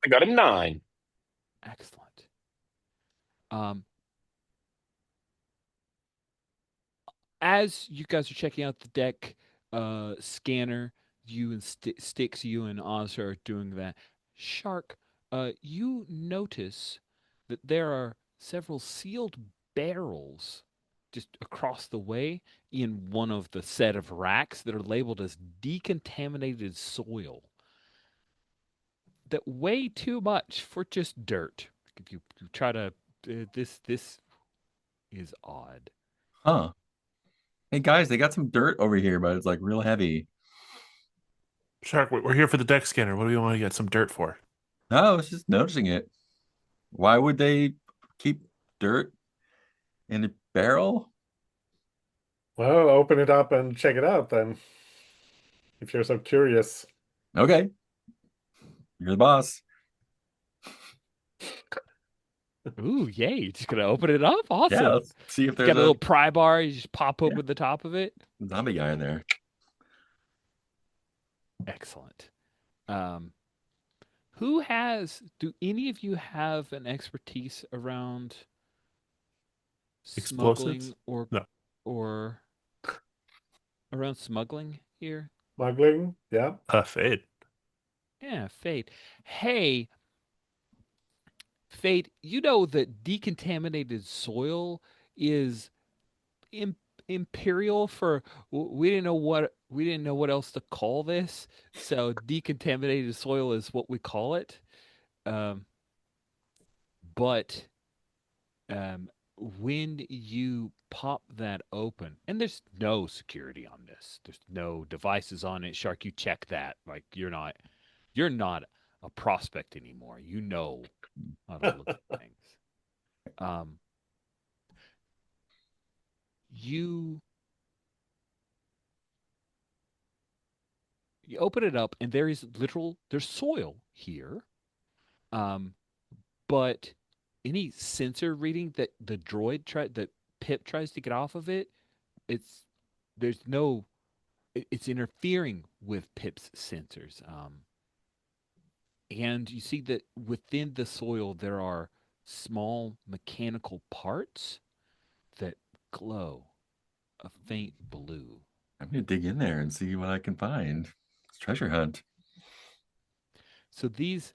I got a 9. Excellent. Um, as you guys are checking out the deck scanner, you and Sticks, you and Oz are doing that. Shark, you notice that there are several sealed barrels just across the way in one of the set of racks that are labeled as decontaminated soil that weigh too much for just dirt. If you try to, this is odd. Huh. Hey guys, they got some dirt over here, but it's like real heavy. Shark, we're here for the deck scanner. What do we want to get some dirt for? No, I was just noticing it. Why would they keep dirt in a barrel? Well, open it up and check it out then, if you're so curious. Okay, you're the boss. Ooh, yay. You're just going to open it up? Yeah, Awesome. let's see if You there's got a a little pry bar. You just pop yeah, open the top of it. zombie guy in there. Excellent. Um, do any of you have an expertise around Explosives? smuggling No. or around smuggling here? Smuggling, yeah. Fade. Yeah, Fate. Hey, Fate, you know that decontaminated soil is im- imperial for we didn't know what else to call this. So decontaminated soil is what we call it. Um, but when you pop that open, and there's no security on this, there's no devices on it. Shark, you check that. Like you're not a prospect anymore. You know how to look at things. Um, you You open it up, and there's soil here. Um, but any sensor reading that that Pip tries to get off of it, it's there's no it's interfering with Pip's sensors. And you see that within the soil there are small mechanical parts that glow a faint blue. I'm gonna dig in there and see what I can find. It's treasure hunt. So these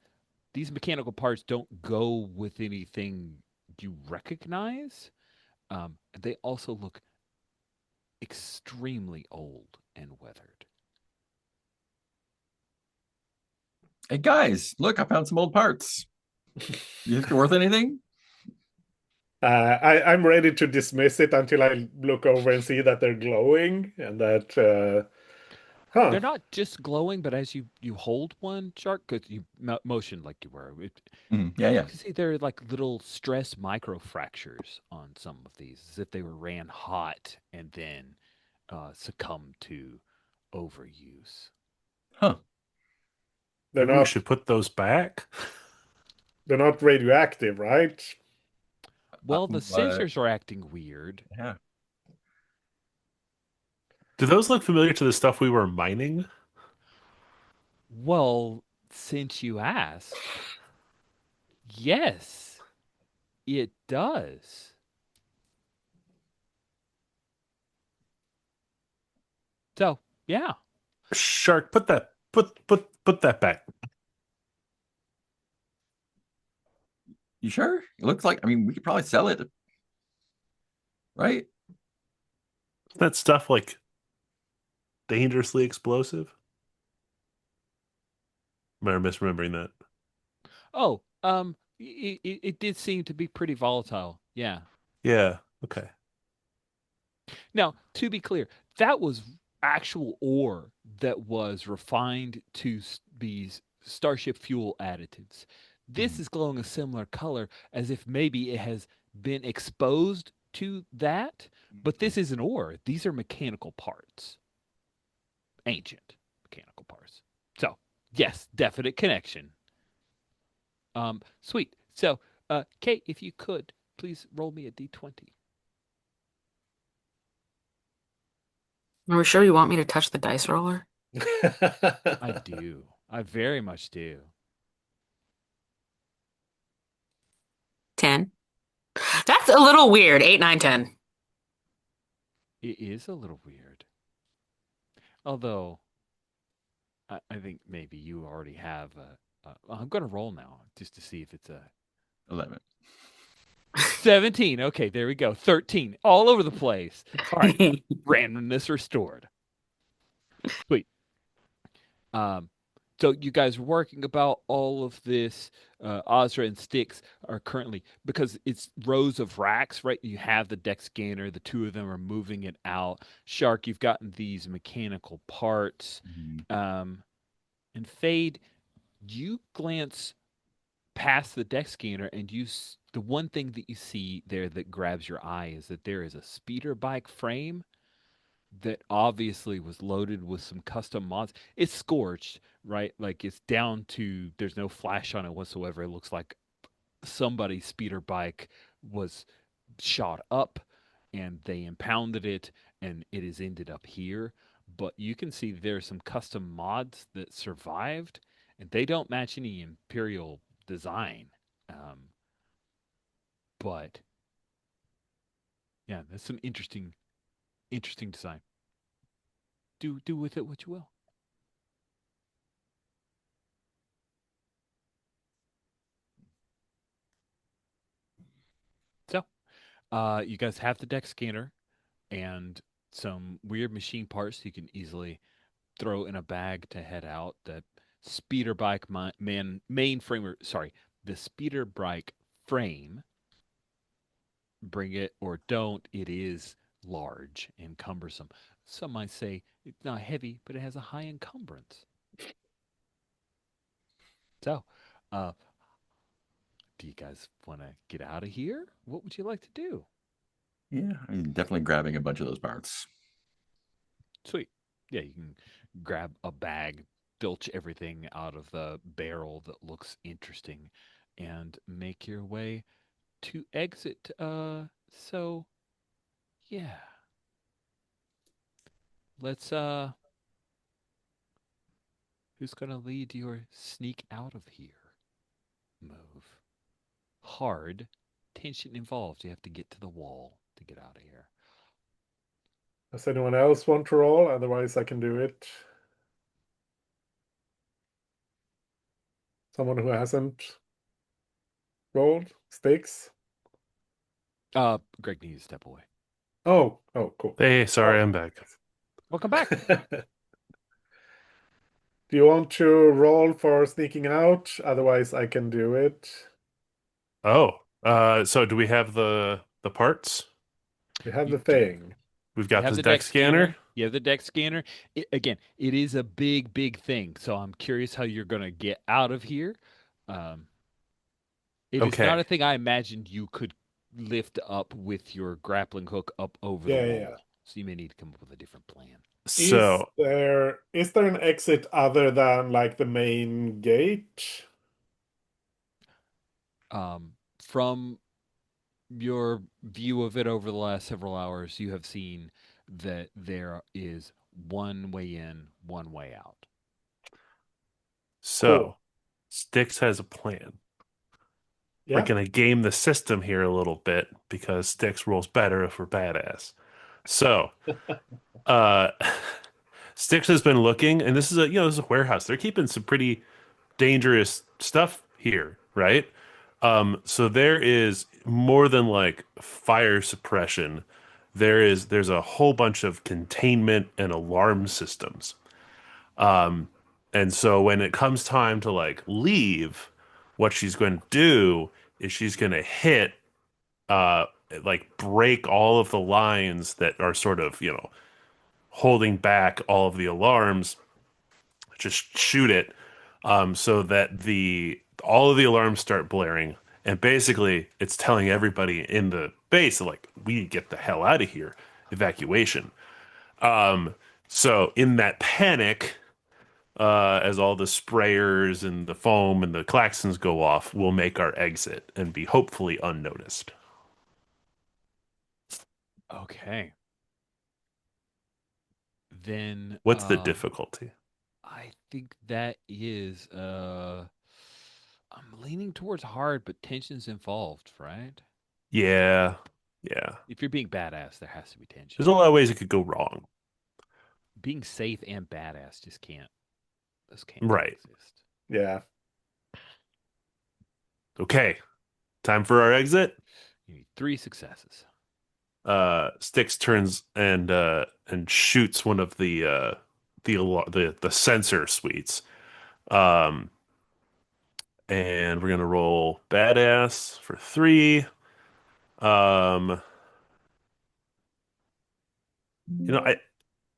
mechanical parts don't go with anything you recognize. They also look extremely old and weathered. Hey guys, look, I found some old parts. You think they're worth anything? I'm ready to dismiss it until I look over and see that they're glowing and that, huh, They're not just glowing, but as you hold one shark, because you motion like you were, Yeah, you yeah. can see there are like little stress microfractures on some of these, as if they were ran hot and then succumbed to overuse. Huh. they're Maybe we not should put those back. they're not radioactive, right? Well, the What? sensors are acting weird. Yeah. Do those look familiar to the stuff we were mining? Well, since you asked, yes, it does. So, yeah. Shark, put that back. You sure? It looks like, I mean, we could probably sell it, right? That stuff like dangerously explosive. Am I misremembering that? Oh, it did seem to be pretty volatile. Yeah. Yeah. Okay. Now, to be clear, that was actual ore that was refined to be Starship fuel additives. This Mhm. is glowing a similar color as if maybe it has been exposed to that, but this is an ore. These are mechanical parts, ancient mechanical parts. So, yes, definite connection. Sweet. So, Kate, if you could, please roll me a d20. Are we sure you want me to touch the dice roller? I do. I very much do. 10. That's a little weird. 8, 9, 10. It is a little weird. Although, I think maybe you already have I'm going to roll now just to see if it's a 11. 17. Okay, there we go. 13. All over the place. All right. Randomness restored. Sweet. Um, so you guys are working about all of this. Ozra and Styx are currently, because it's rows of racks, right? You have the deck scanner. The two of them are moving it out. Shark, you've gotten these mechanical parts. Mhm. And Fade, you glance past the deck scanner and the one thing that you see there that grabs your eye is that there is a speeder bike frame that obviously was loaded with some custom mods. It's scorched, right? Like it's down to there's no flash on it whatsoever. It looks like somebody's speeder bike was shot up and they impounded it and it has ended up here. But you can see there's some custom mods that survived and they don't match any Imperial design. Um, but yeah, that's some interesting design. Do with it what you will. So, you guys have the deck scanner and some weird machine parts you can easily throw in a bag to head out. The speeder bike mainframe, or sorry, the speeder bike frame. Bring it or don't. It is large and cumbersome. Some might say it's not heavy, but it has a high encumbrance. So, uh, do you guys want to get out of here? What would you like to do? Yeah, I mean, definitely grabbing a bunch of those parts. Sweet. Yeah, you can grab a bag, filch everything out of the barrel that looks interesting, and make your way to exit. So yeah, let's who's gonna lead your sneak out of here move? Hard tension involved. You have to get to the wall to get out of here. Does anyone else want to roll? Otherwise, I can do it. Someone who hasn't rolled? Sticks? Greg needs to step away. Oh, cool. Hey, sorry, Oh. I'm back. Welcome back. Do you want to roll for sneaking out? Otherwise, I can do it. Oh, so do we have the parts? We have You the do. thing. We've You got have the the deck deck scanner. scanner. You have the deck scanner. Again, it is a big, big thing. So I'm curious how you're going to get out of here. Um, it is not Okay, a thing I imagined you could lift up with your grappling hook up over the Yeah. wall. So you may need to come up with a different plan. Is so there an exit other than like the main gate? From your view of it over the last several hours, you have seen that there is one way in, one way out. Cool. so Styx has a plan. We're Yeah. gonna game the system here a little bit because Styx rolls better if we're badass. So, uh, Styx has been looking, and this is this is a warehouse. They're keeping some pretty dangerous stuff here, right? So there is more than like fire suppression. There's a whole bunch of containment and alarm systems. And so when it comes time to like leave, what she's going to do is she's going to hit uh like break all of the lines that are sort of, holding back all of the alarms, just shoot it so that the all of the alarms start blaring, and basically it's telling everybody in the base like we need to get the hell out of here, evacuation. So in that panic, as all the sprayers and the foam and the klaxons go off, we'll make our exit and be hopefully unnoticed. Okay. Then What's the difficulty? I think that is I'm leaning towards hard, but tension's involved, right? Yeah, yeah. If you're being badass, there has to be tension. There's a lot of ways it could go wrong. Being safe and badass just can't those can't Right. coexist. Yeah. Okay. Time for our exit. You need 3 successes. Styx turns and shoots one of the sensor suites. Um, and we're gonna roll badass for 3. Um,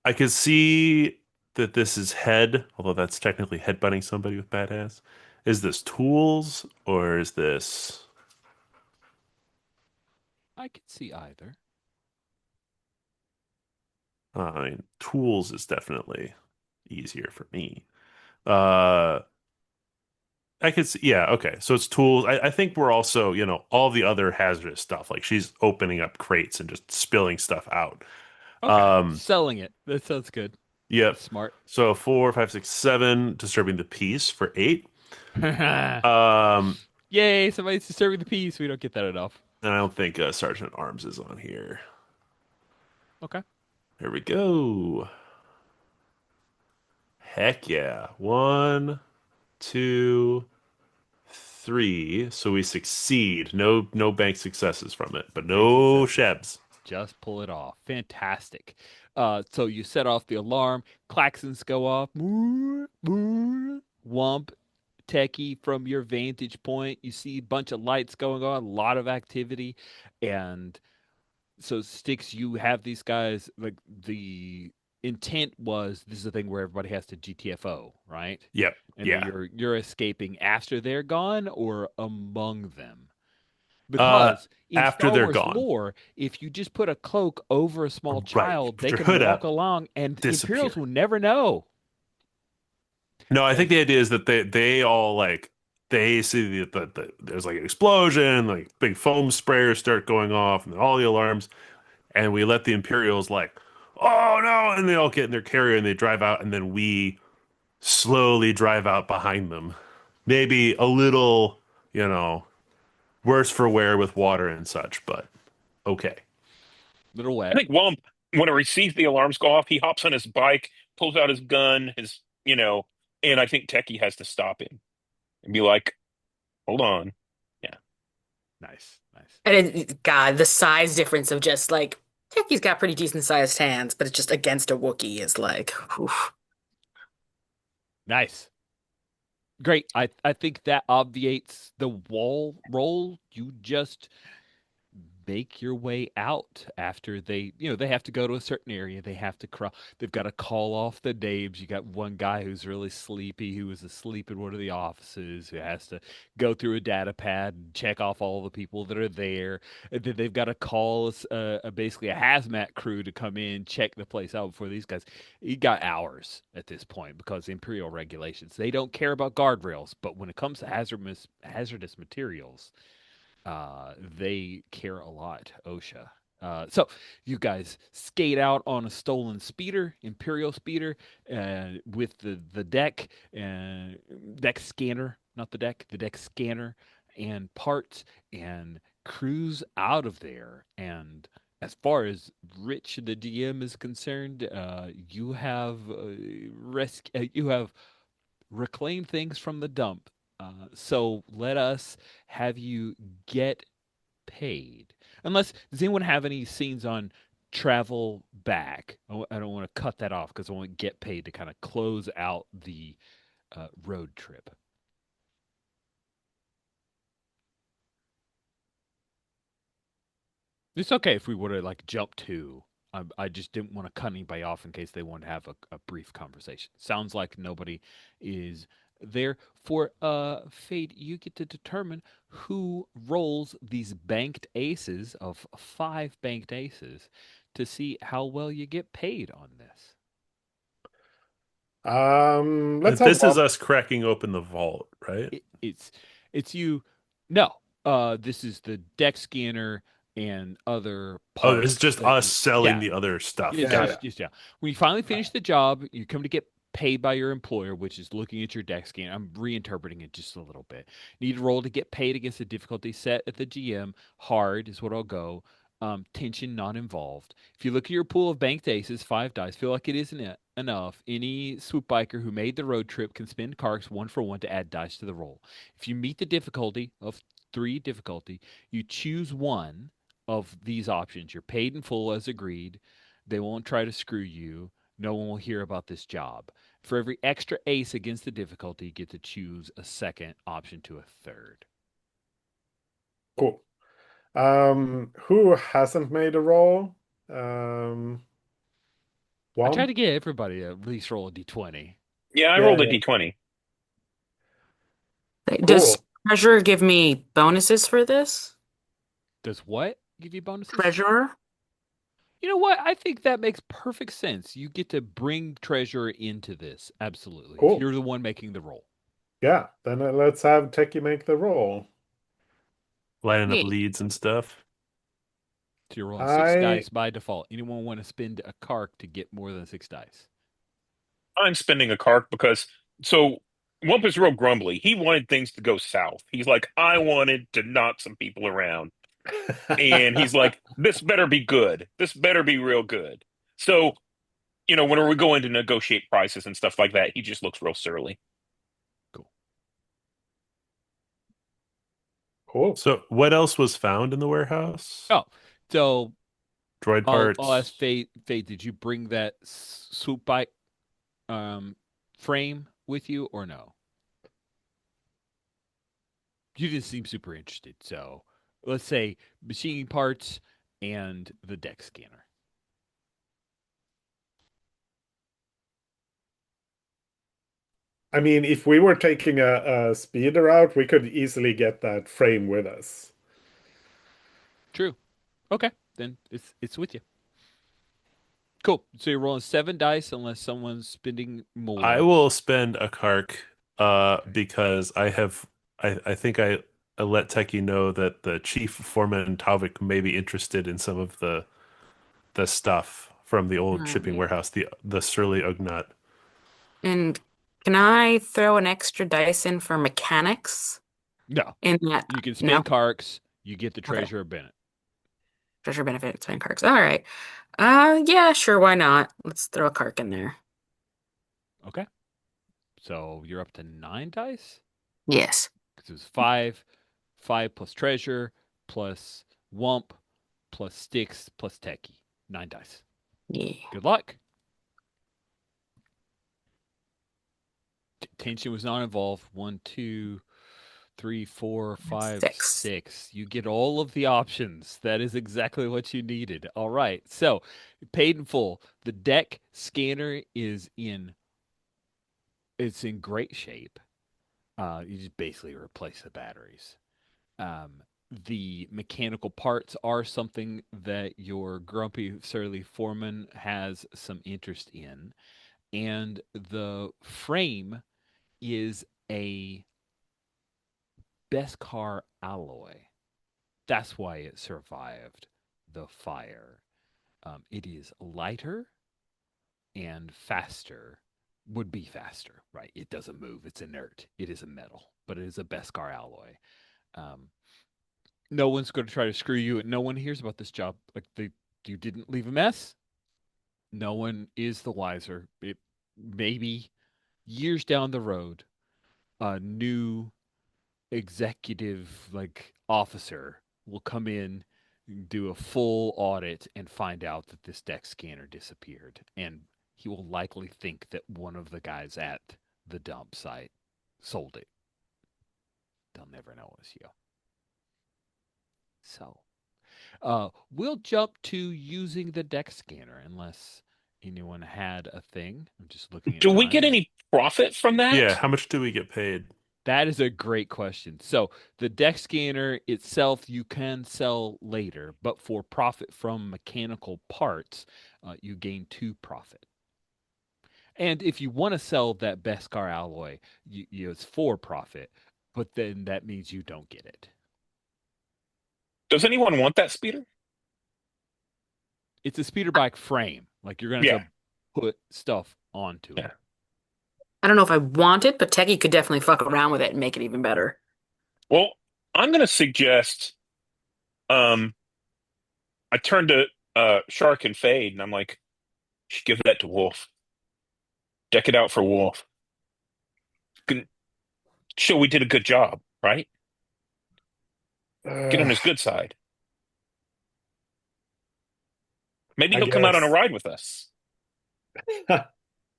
I could see that this is head, although that's technically headbutting somebody with badass. Is this tools or is this? I could see either. I mean, tools is definitely easier for me. Uh, I could see, yeah, okay. So it's tools. I think we're also, all the other hazardous stuff. Like she's opening up crates and just spilling stuff out. Okay. Um, Selling it. That sounds good. yep. That's smart. So 4, 5, 6, 7, disturbing the peace for 8. Um, Yay, somebody's disturbing the peace. We don't get that enough. and I don't think Sergeant Arms is on here. Okay. Here we go. Heck yeah. 1, 2, 3. So we succeed. No bank successes from it, but no shebs. Just pull it off. Fantastic. So you set off the alarm, klaxons go off. Moo, moo. Wump, techie, from your vantage point, you see a bunch of lights going on, a lot of activity. And so Sticks, you have these guys, like the intent was this is a thing where everybody has to GTFO, right? Yep. And then Yeah. you're escaping after they're gone or among them. Uh, Because in after Star they're Wars gone. lore, if you just put a cloak over a small Right. child, Put they your can hood walk up, along and disappear. Imperials will never know. No, I think And the idea is that they all like they see there's like an explosion, like big foam sprayers start going off, and then all the alarms, and we let the Imperials like, oh no, and they all get in their carrier and they drive out, and then we slowly drive out behind them. Maybe a little, you know, worse for wear with water and such, but okay. little I wet. think Womp, when he sees the alarms go off, he hops on his bike, pulls out his gun, and I think Techie has to stop him and be like, hold on. Yeah. Nice, nice, And God, the size difference of just like Techie's got pretty decent sized hands, but it's just against a Wookiee is like, oof. nice. Great. I think that obviates the wall roll. You just make your way out after they have to go to a certain area. They have to crawl. They've got to call off the names. You got one guy who's really sleepy, who was asleep in one of the offices, who has to go through a data pad and check off all the people that are there. And then they've got to call basically a hazmat crew to come in, check the place out before these guys. You got hours at this point because Imperial regulations. They don't care about guardrails, but when it comes to hazardous materials, they care a lot, OSHA. So you guys skate out on a stolen speeder, Imperial speeder, with the deck and deck scanner, not the deck scanner and parts, and cruise out of there. And as far as Rich, the GM, is concerned, you have reclaimed things from the dump. So let us have you get paid. Unless, does anyone have any scenes on travel back? I don't want to cut that off because I want to get paid to kind of close out the road trip. It's okay if we were to like jump to. I just didn't want to cut anybody off in case they want to have a brief conversation. Sounds like nobody is there. For Fade, you get to determine who rolls these banked aces of 5 banked aces to see how well you get paid on this. Let's have This is one. us cracking open the vault, right? It's you. No, this is the deck scanner and other Oh, this is parts just that us you. selling Yeah, the other stuff. it's Yeah, Got it. just yeah. When you finally finish the job, you come to get paid by your employer, which is looking at your deck scan. I'm reinterpreting it just a little bit. You need to roll to get paid against the difficulty set at the GM. Hard is what I'll go. Tension not involved. If you look at your pool of banked aces, 5 dice, feel like it isn't enough. Any swoop biker who made the road trip can spend carks 1 for 1 to add dice to the roll. If you meet the difficulty of 3 difficulty, you choose one of these options. You're paid in full as agreed. They won't try to screw you. No one will hear about this job. For every extra ace against the difficulty, you get to choose a second option to a third. cool. Who hasn't made a roll? Um, I try to Womp? get everybody to at least roll a d20. Yeah, I Yeah, rolled a yeah. d20. Does Cool. Treasurer give me bonuses for this? Does what give you bonuses? Treasurer? You know what? I think that makes perfect sense. You get to bring treasure into this. Absolutely. If Cool. you're the one making the roll. Yeah, then let's have Techie make the roll. Lining up Neat. leads and stuff. So you're rolling six I dice by default. Anyone want to spend a cark to get more than 6 dice? I'm spending a cart because so Wump is real grumbly. He wanted things to go south. He's like, I wanted to knock some people around. And he's like, this better be good. This better be real good. So, when we go in to negotiate prices and stuff like that, he just looks real surly. Cool. cool. So, what else was found in the warehouse? Oh, so Droid I'll ask parts. Fate. Fate, did you bring that swoop bike frame with you or no? You didn't seem super interested. So let's say machining parts and the deck scanner. I mean, if we were taking a speeder out, we could easily get that frame with us. True. Okay, then it's with you. Cool. So you're rolling 7 dice unless someone's spending I more. will spend a kark because I think I let Techie know that the chief foreman Tavik may be interested in some of the stuff from the old shipping Alright. warehouse, the Surly Ugnut. And can I throw an extra dice in for mechanics No. in that? You can No? spend karks. You get the Okay. treasure of Bennett. Treasure benefit, spend cards. All right. Yeah, sure, why not? Let's throw a card in there. Okay. So you're up to 9 dice? Yes. Because it was 5 plus treasure, plus wump, plus sticks, plus techie. 9 dice. Yeah. Good luck. Tension was not involved. 1, 2, 3, 4, 5, 6. 6. You get all of the options. That is exactly what you needed. All right. So, paid in full. The deck scanner is in great shape. You just basically replace the batteries. The mechanical parts are something that your grumpy surly foreman has some interest in, and the frame is a Beskar alloy. That's why it survived the fire. It is lighter and faster. Would be faster, right? It doesn't move. It's inert. It is a metal, but it is a Beskar alloy. Um, no one's going to try to screw you, and no one hears about this job. Like you didn't leave a mess. No one is the wiser. It maybe years down the road, a new executive officer will come in, do a full audit, and find out that this deck scanner disappeared, and he will likely think that one of the guys at the dump site sold it. They'll never know it was you. So, we'll jump to using the deck scanner unless anyone had a thing. I'm just looking at Do we get time. any profit from Yeah, that? how much do we get paid? That is a great question. So the deck scanner itself you can sell later, but for profit from mechanical parts, you gain 2 profit. And if you want to sell that Beskar alloy, it's for profit, but then that means you don't get it. Does anyone want that speeder? It's a speeder bike frame. Like you're going to Yeah, have to put stuff onto yeah. it. I don't know if I want it, but Techie could definitely fuck around with it and make it even better. Well, I'm going to suggest um I turned to Shark and Fade, and I'm like, you should give that to Wolf. Deck it out for Wolf. Good- Show we did a good job, right? Get on Uh, his good side. Maybe I he'll come out on a guess. ride with us.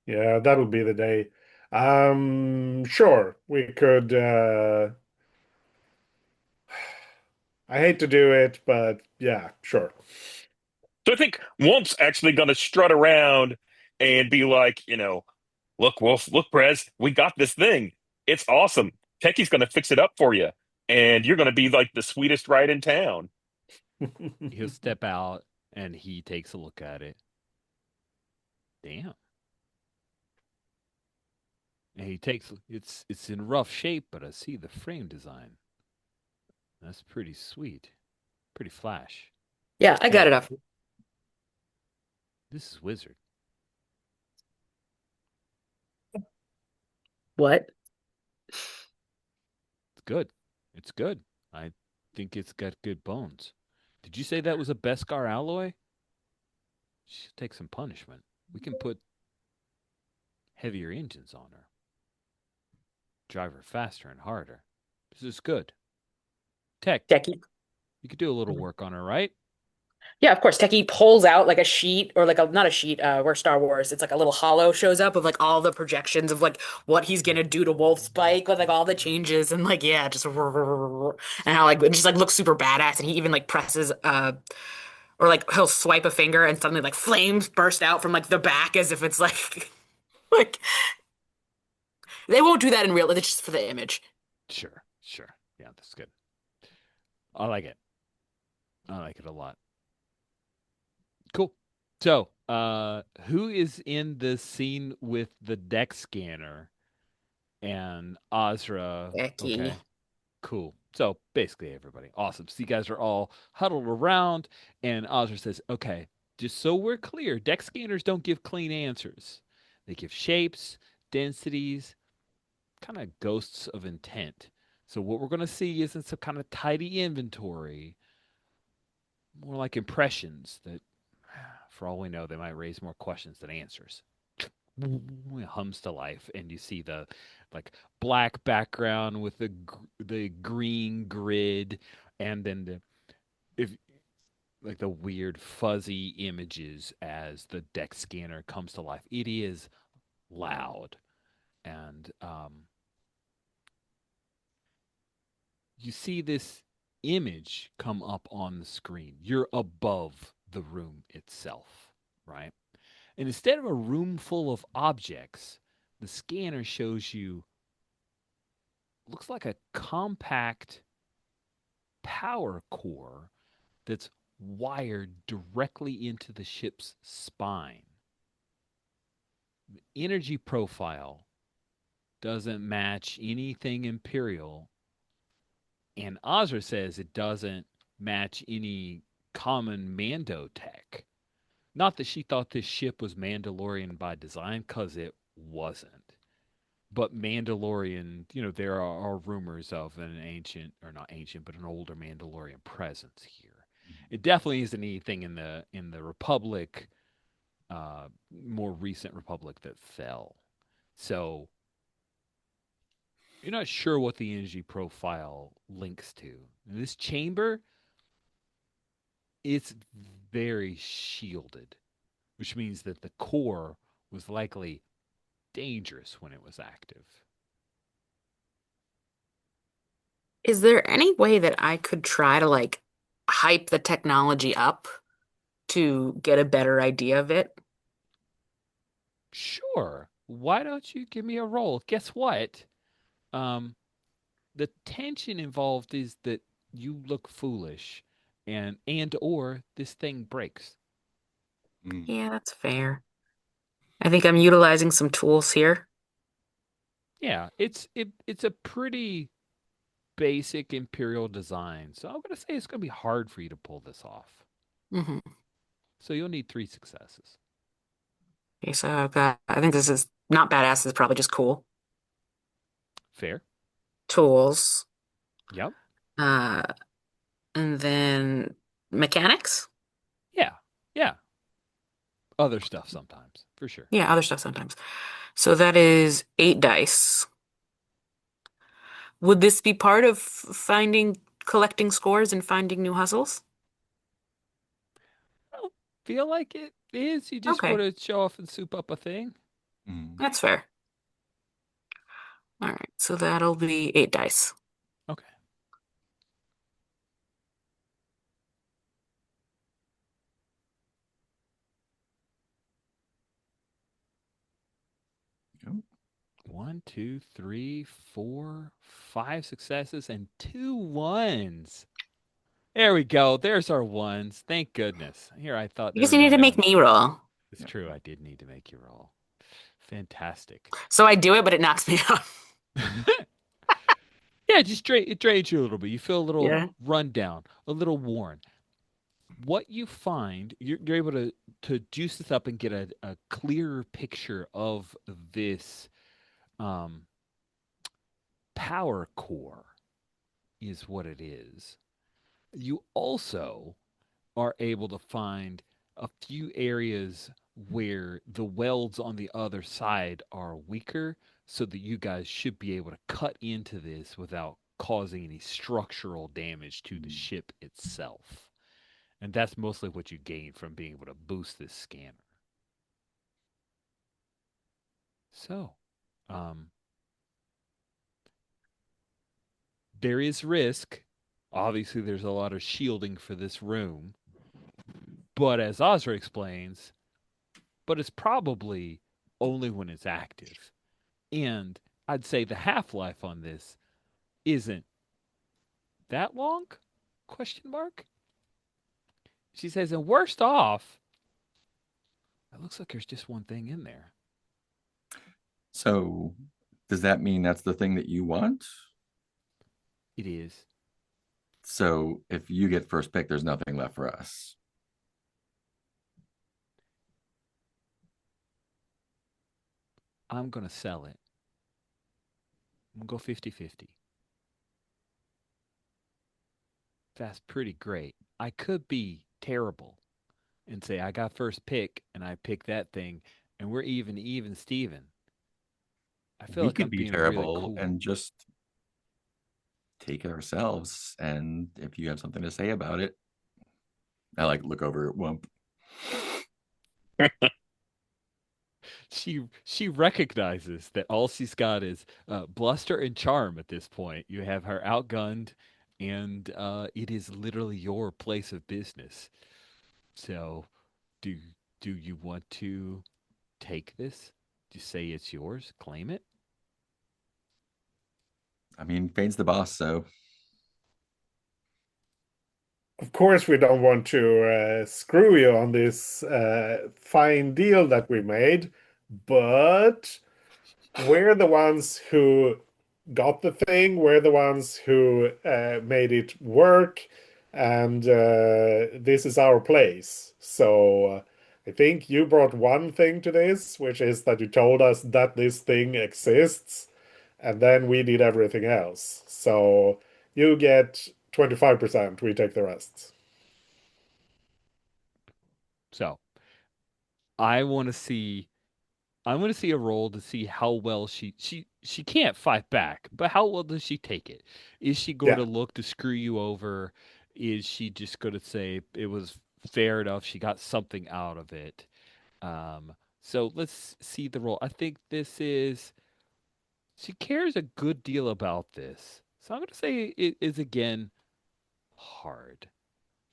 Yeah, that'll be the day. Sure, we could. I hate to do it, but yeah, sure. So I think Wolf's actually going to strut around and be like, look, Wolf, look, Prez, we got this thing. It's awesome. Techie's going to fix it up for you, and you're going to be like the sweetest ride in town. He'll step out and he takes a look at it. Damn. And he takes it's in rough shape, but I see the frame design. That's pretty sweet. Pretty flash. Yeah, I got Hey, it up. this is Wizard. What? It's good. It's good. I think it's got good bones. Did you say that was a Beskar alloy? She'll take some punishment. We can put heavier engines on her. Drive her faster and harder. This is good. Tech, Techie. you could do a little work on her, right? Yeah, of course. Techie pulls out like a sheet or like a not a sheet, where Star Wars, it's like a little hollow shows up of like all the projections of like what he's gonna do to Wolf's bike with like all the changes and like yeah, just and how like it just like looks super badass and he even like presses or like he'll swipe a finger and suddenly like flames burst out from like the back as if it's like like they won't do that in real, it's just for the image. Sure, sure. Yeah, that's good. I like it. I like it a lot. Cool. So, who is in the scene with the deck scanner and Azra? Becky. Okay, cool. So basically everybody. Awesome. So you guys are all huddled around, and Azra says, "Okay, just so we're clear, deck scanners don't give clean answers. They give shapes, densities, kind of ghosts of intent. So what we're going to see isn't some kind of tidy inventory, more like impressions that, for all we know, they might raise more questions than answers." It hums to life, and you see the like black background with the green grid, and then the if like the weird fuzzy images as the deck scanner comes to life. It is loud, and you see this image come up on the screen. You're above the room itself, right? And instead of a room full of objects, the scanner shows you looks like a compact power core that's wired directly into the ship's spine. The energy profile doesn't match anything Imperial, and Azra says it doesn't match any common Mando tech. Not that she thought this ship was Mandalorian by design, because it wasn't. But Mandalorian, there are rumors of an ancient, or not ancient, but an older Mandalorian presence here. It definitely isn't anything in the Republic, more recent Republic that fell. So you're not sure what the energy profile links to. This chamber, it's very shielded, which means that the core was likely dangerous when it was active. Is there any way that I could try to like hype the technology up to get a better idea of it? Sure. Why don't you give me a roll? Guess what? Um, the tension involved is that you look foolish, and or this thing breaks. Mm. Yeah, that's fair. I think I'm utilizing some tools here. Yeah, it's a pretty basic Imperial design, so I'm gonna say it's gonna be hard for you to pull this off. Hmm. So you'll need 3 successes. Okay, so I've got, I think this is not badass, it's probably just cool. Fair. Tools. Yep. Uh, and then mechanics? Yeah. Yeah. Other stuff sometimes, for sure. Yeah, other stuff sometimes. So that is 8 dice. Would this be part of collecting scores and finding new hustles? I don't feel like it is. You just Okay, want to show off and soup up a thing. Mm. that's fair. All right, so that'll be 8 dice. Okay. Yep. 1, 2, 3, 4, 5 successes and 2 1s. There we go. There's our ones. Thank goodness. Here I thought You there guess was you need to only make one. me roll. It's Yep. true. I did need to make you roll. Fantastic. So I do it, but it knocks me out. Yeah, it drains you a little bit. You feel a little Yeah. run down, a little worn. What you find, you're able to juice this up and get a clearer picture of this um, power core is what it is. You also are able to find a few areas where the welds on the other side are weaker, so that you guys should be able to cut into this without causing any structural damage to the ship itself. And that's mostly what you gain from being able to boost this scanner. So, um, there is risk. Obviously, there's a lot of shielding for this room. But as Ozra explains, but it's probably only when it's active. And I'd say the half-life on this isn't that long? Question mark. She says, and worst off, It looks like there's just one thing in there. So, does that mean that's the thing that you want? It is. So, if you get first pick, there's nothing left for us. I'm going to sell it. I'm going to go 50-50. That's pretty great. I could be terrible and say I got first pick and I pick that thing and we're even Steven. I feel We like could I'm be being really terrible cool. and just take it ourselves. And if you have something to say about it, I like look over at Wump. She recognizes that all she's got is bluster and charm at this point. You have her outgunned, and it is literally your place of business. So, do do you want to take this? Do you say it's yours? Claim it? I mean, Fade's the boss, so Of course, we don't want to screw you on this fine deal that we made, but we're the ones who got the thing. We're the ones who made it work, and this is our place. So I think you brought one thing to this, which is that you told us that this thing exists, and then we did everything else. So you get 25%, we take the rest. So, I want to see I want to see a roll to see how well she can't fight back, but how well does she take it? Is she going Yeah, to look to screw you over? Is she just going to say it was fair enough? She got something out of it. So let's see the roll. I think this is she cares a good deal about this. So I'm going to say it is again hard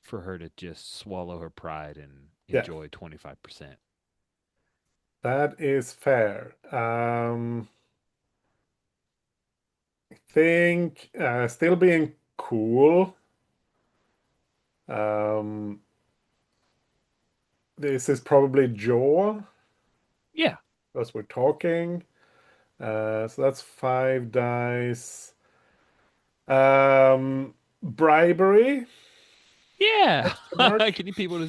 for her to just swallow her pride and yeah, enjoy 25%. that is fair. I think still being cool. Um, this is probably jaw Yeah. as we're talking. So that's 5 dice. Bribery? Yeah. Question mark. Getting people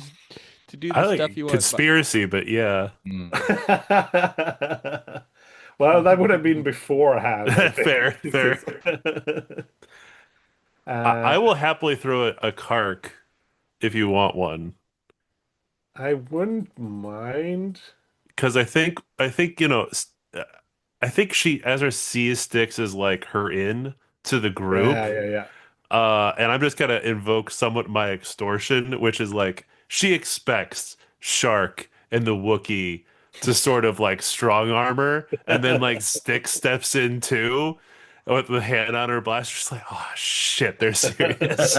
to do the I stuff like you want. But conspiracy, but yeah. Well, that would have been beforehand, I Fair, think. fair. I Uh, will happily throw a kark if you want one. I wouldn't mind. Because I think I think she as her sees sticks is like her in to the group. Yeah, yeah, yeah. And I'm just gonna invoke somewhat my extortion, which is like she expects Shark and the Wookiee to sort of like strong armor, and then like Stick steps in too with the hand on her blaster, just like, oh shit, they're serious.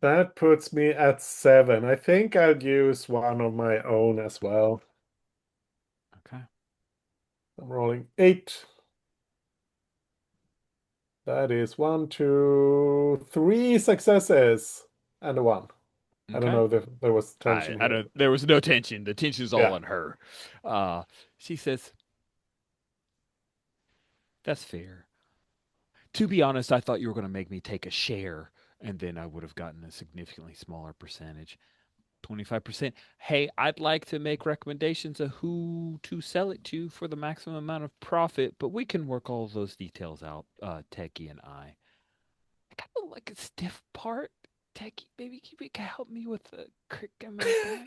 That puts me at 7. I think I'd use one of my own as well. okay. I'm rolling 8. That is 1, 2, 3 successes and a 1. I don't Okay. know if there was tension I here. don't there was no tension. The tension's all Yeah. on her. Uh she says, "That's fair. To be honest, I thought you were going to make me take a share and then I would have gotten a significantly smaller percentage. 25%. Hey, I'd like to make recommendations of who to sell it to for the maximum amount of profit, but we can work all of those details out, Techie and I. I kind of like a stiff part. Techie, maybe you can help me with the crick in my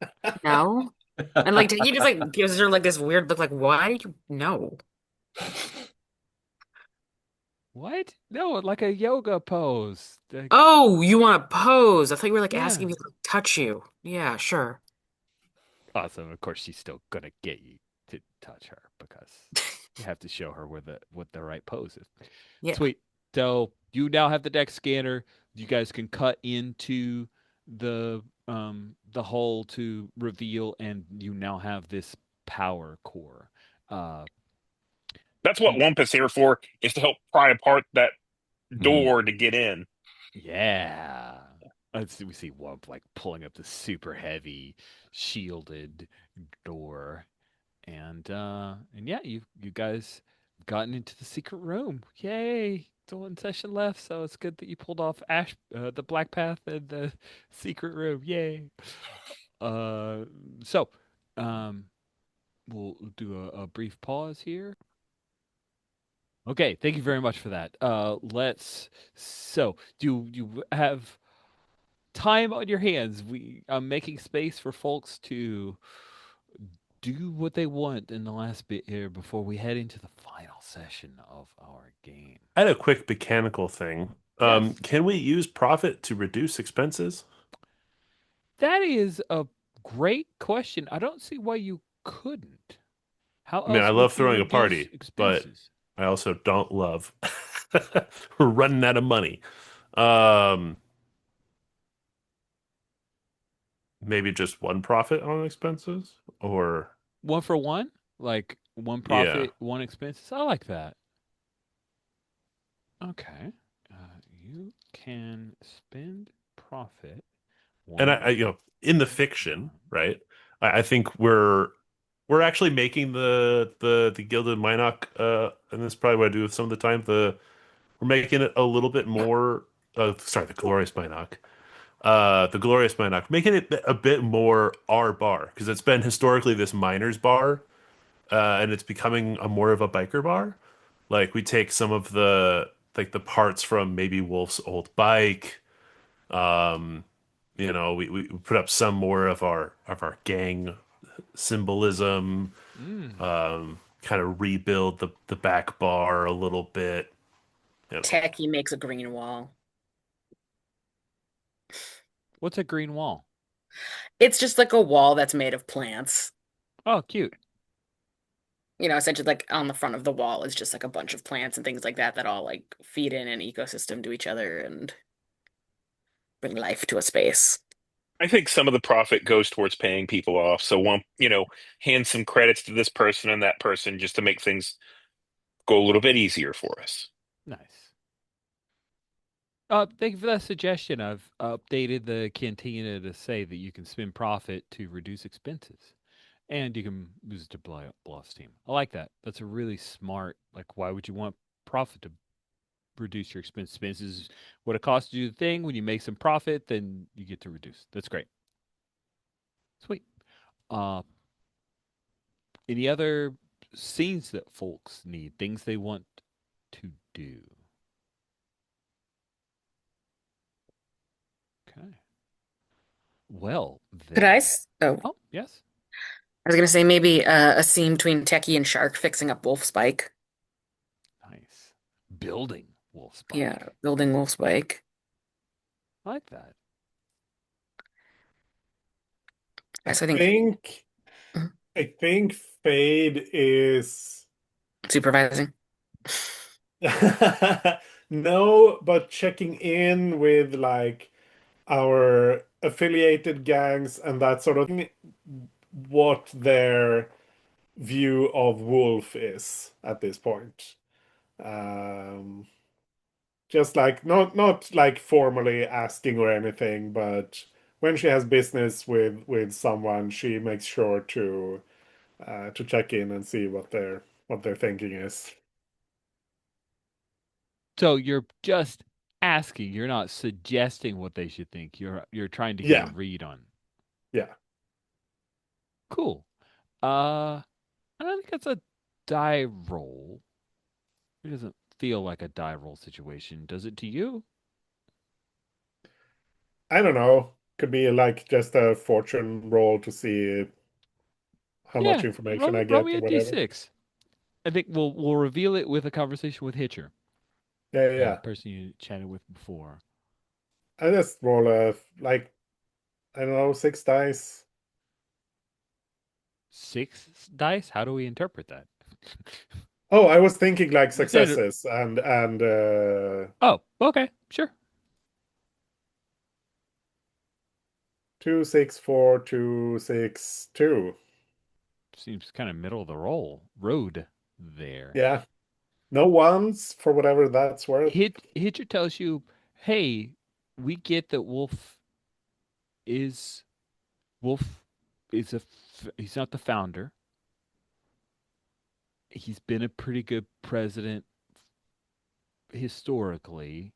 back. No. And like he just like gives her like this weird look like, why do you know? What? No, like a yoga pose. Like, Oh, you want to pose. I thought you were like asking yeah. me to like, touch you. Yeah, sure. Awesome. Of course, she's still gonna get you to touch her because you have to show her where the what the right pose is. Yeah. Sweet. So you now have the deck scanner. You guys can cut into the hole to reveal, and you now have this power core. Uh, That's what you, Wump is here for, is to help pry apart that Mhm. door to get in. yeah. we see Wump like pulling up the super heavy shielded door, and yeah, you guys have gotten into the secret room. Yay! It's one session left, so it's good that you pulled off the Black Path and the secret room. Yay! Uh, so, um, we'll do a brief pause here. Okay, thank you very much for that. Do you have time on your hands? I'm making space for folks to do what they want in the last bit here before we head into the final session of our game. I had a quick mechanical thing. Yes. Can we use profit to reduce expenses? That is a great question. I don't see why you couldn't. How I mean, I else love would you throwing a reduce party, but expenses? I also don't love running out of money. Um, Maybe just one profit on expenses, or One for one? Like one yeah. profit, one expenses? I like that. Okay. You can spend profit And one in the at a fiction, time. right? I think we're actually making the Gilded Minoc, and this is probably what I do with some of the time. We're making it a little bit more. Sorry, the Glorious Minoc. The Glorious Minoc, making it a bit more our bar because it's been historically this miner's bar, and it's becoming a more of a biker bar. Like we take some of the parts from maybe Wolf's old bike. Um, we put up some more of our gang symbolism. Mm. Kind of rebuild the back bar a little bit. You know, Techie makes a green wall. What's a green wall? It's just like a wall that's made of plants. Oh, cute. Essentially like on the front of the wall is just like a bunch of plants and things like that that all like feed in an ecosystem to each other and bring life to a space. I think some of the profit goes towards paying people off. So one, hand some credits to this person and that person just to make things go a little bit easier for us. Nice. Thank you for that suggestion. I've updated the cantina to say that you can spend profit to reduce expenses, and you can use it to blow off steam. I like that. That's a really smart. Like, why would you want profit to reduce your expenses? What it costs you the thing. When you make some profit, then you get to reduce. That's great. Sweet. Uh, any other scenes that folks need? Things they want to do. Okay. Well, Could then. Oh, Oh, yes. I was gonna say maybe a scene between Techie and Shark fixing up Wolf Spike. Nice. Building Wolf Yeah, Spike. building Wolf Spike. I like that. I So I think think Mhm. I think Fade is Supervising. no, but checking in with like our affiliated gangs and that sort of thing, what their view of Wolf is at this point. Um, just like not like formally asking or anything, but when she has business with someone, she makes sure to check in and see what their thinking is. So you're just asking. You're not suggesting what they should think. You're trying to get a Yeah, read on. yeah. Cool. I don't think that's a die roll. It doesn't feel like a die roll situation, does it to you? I don't know. Could be like just a fortune roll to see how much Yeah. information I Roll get me or a whatever. d6. I think we'll reveal it with a conversation with Hitcher, Yeah, yeah, the yeah. person you chatted with before. I just roll a like I don't know, 6 dice. 6 dice? How do we interpret that? Oh, I was thinking like You said it. successes and Oh, okay, sure. 2, 6, 4, 2, 6, 2. Seems kind of middle of the road there. Yeah. No ones for whatever that's worth. Hitcher tells you, "Hey, we get that Wolf is Wolf is he's not the founder. He's been a pretty good president historically,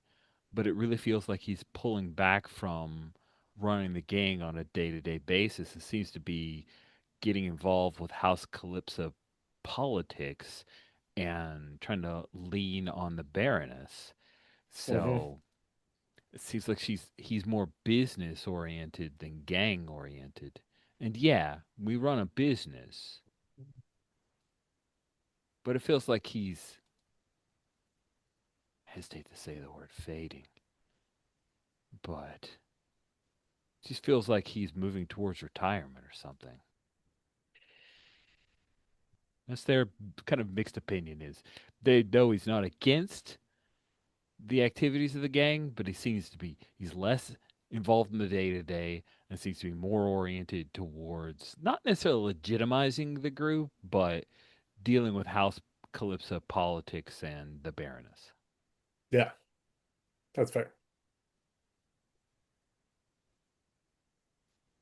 but it really feels like he's pulling back from running the gang on a day-to-day basis. It seems to be getting involved with House Calypso politics and trying to lean on the Baroness. Hmm. So it seems like he's more business oriented than gang oriented. And yeah, we run a business, but it feels like he's I hesitate to say the word fading, but it just feels like he's moving towards retirement or something. That's their kind of mixed opinion is they know he's not against the activities of the gang, but he's less involved in the day to day and seems to be more oriented towards not necessarily legitimizing the group, but dealing with House Calypso politics and the Baroness. Yeah, that's fair.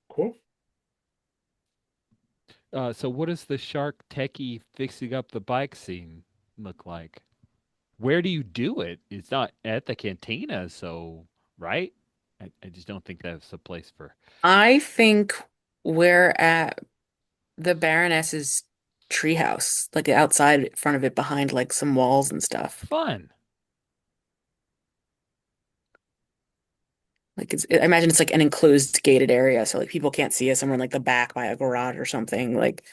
Cool. So what does the shark techie fixing up the bike scene look like? Where do you do it? It's not at the cantina, so right? I just don't think that's a place for I think we're at the Baroness's treehouse, like outside in front of it, behind like some walls and stuff. fun. Like I imagine it's like an enclosed gated area, so like people can't see us, and we're in like the back by a garage or something. Like,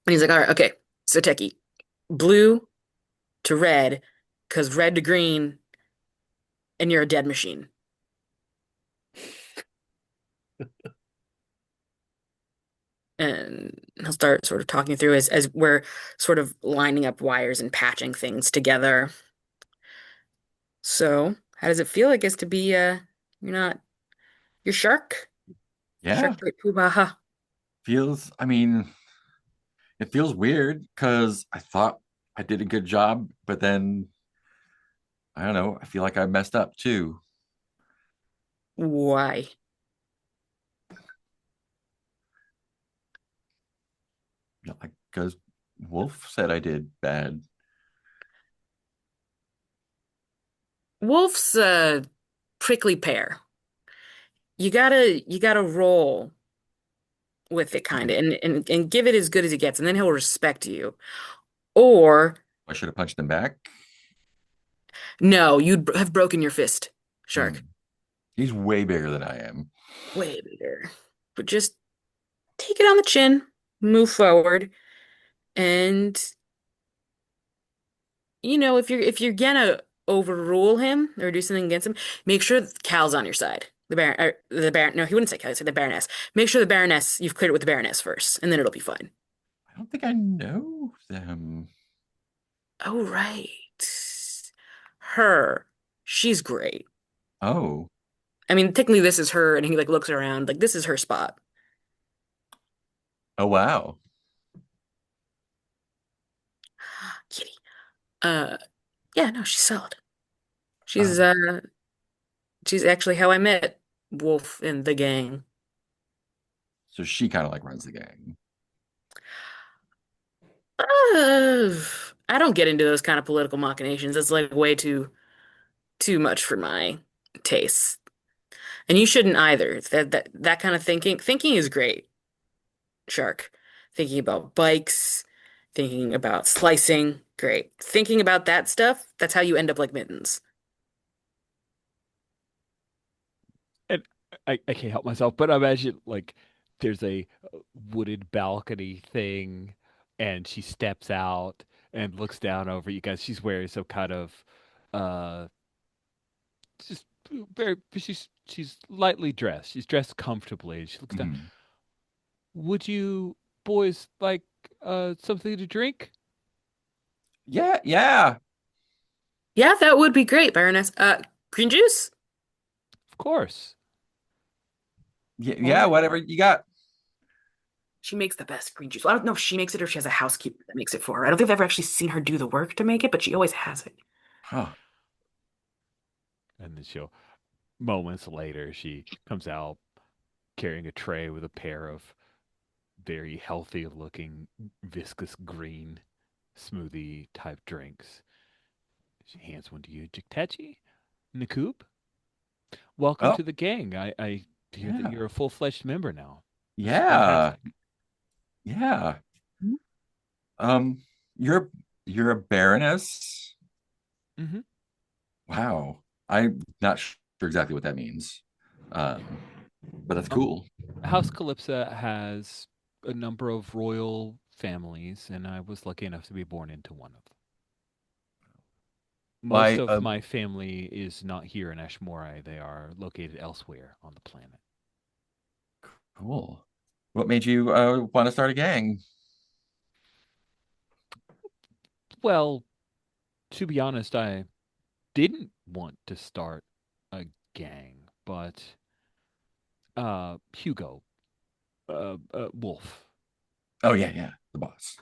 and he's like, all right, okay, so techie, blue to red, because red to green, and you're a dead machine. And he'll start sort of talking through as we're sort of lining up wires and patching things together. So, how does it feel, I guess, to be you're not you're Shark? Yeah, Shark Boy Pubaha. I mean, it feels weird because I thought I did a good job, but then I don't know, I feel like I messed up too. Why? Like, because Wolf said I did bad. Wolf's a prickly pear. You gotta roll with it kind Okay, of and give it as good as it gets, and then he'll respect you. Or I should have punched him back. no, you'd have broken your fist, Hmm. Shark. He's way bigger than I am. Way bigger. But just take it on the chin, move forward, and if you're gonna overrule him or do something against him, make sure Cal's on your side. The Baron. No, he wouldn't say Cal. He'd say the Baroness. Make sure the Baroness. You've cleared it with the Baroness first, and then it'll be fine. I don't think I know them. Oh right, her. She's great. Oh, I mean, technically, this is her, and he like looks around like this is her spot. oh wow. Kitty. Uh, yeah, no, she's solid. She's Um, uh, she's actually how I met Wolf and the gang. so she kind of like runs the gang. Uh, I don't get into those kind of political machinations. It's like way too much for my tastes. And you shouldn't either. That kind of thinking is great, Shark. Thinking about bikes, thinking about slicing, great. Thinking about that stuff, that's how you end up like Mittens. And I can't help myself, but I imagine like there's a wooded balcony thing, and she steps out and looks down over you guys. She's wearing some kind of uh, just very. She's lightly dressed. She's dressed comfortably. She looks down. Mhm. Would you boys like something to drink? Yeah, yeah, Yeah, that would be great, Baroness. Green juice? Of course. yeah, All yeah. right. Whatever you got. She makes the best green juice. Well, I don't know if she makes it or if she has a housekeeper that makes it for her. I don't think I've ever actually seen her do the work to make it, but she always has it. Huh. And then she'll moments later, she comes out carrying a tray with a pair of very healthy looking viscous green smoothie type drinks. She hands one to you. Jiktechi? Nakub? Welcome Oh, to the gang. I hear that yeah. you're a full fledged member now. This is Yeah. fantastic. Yeah. Um, you're you're a baroness? Hmm. Wow. I'm not sure exactly what that means. Um, but that's Um, cool. House Calypsa has a number of royal families, and I was lucky enough to be born into one of them. Most My of my family is not here in Ashmorai. They are located elsewhere on the planet. cool. What made you want to start a gang? Well, to be honest, I didn't want to start a gang, but Hugo, Wolf, Oh yeah, yeah, the boss.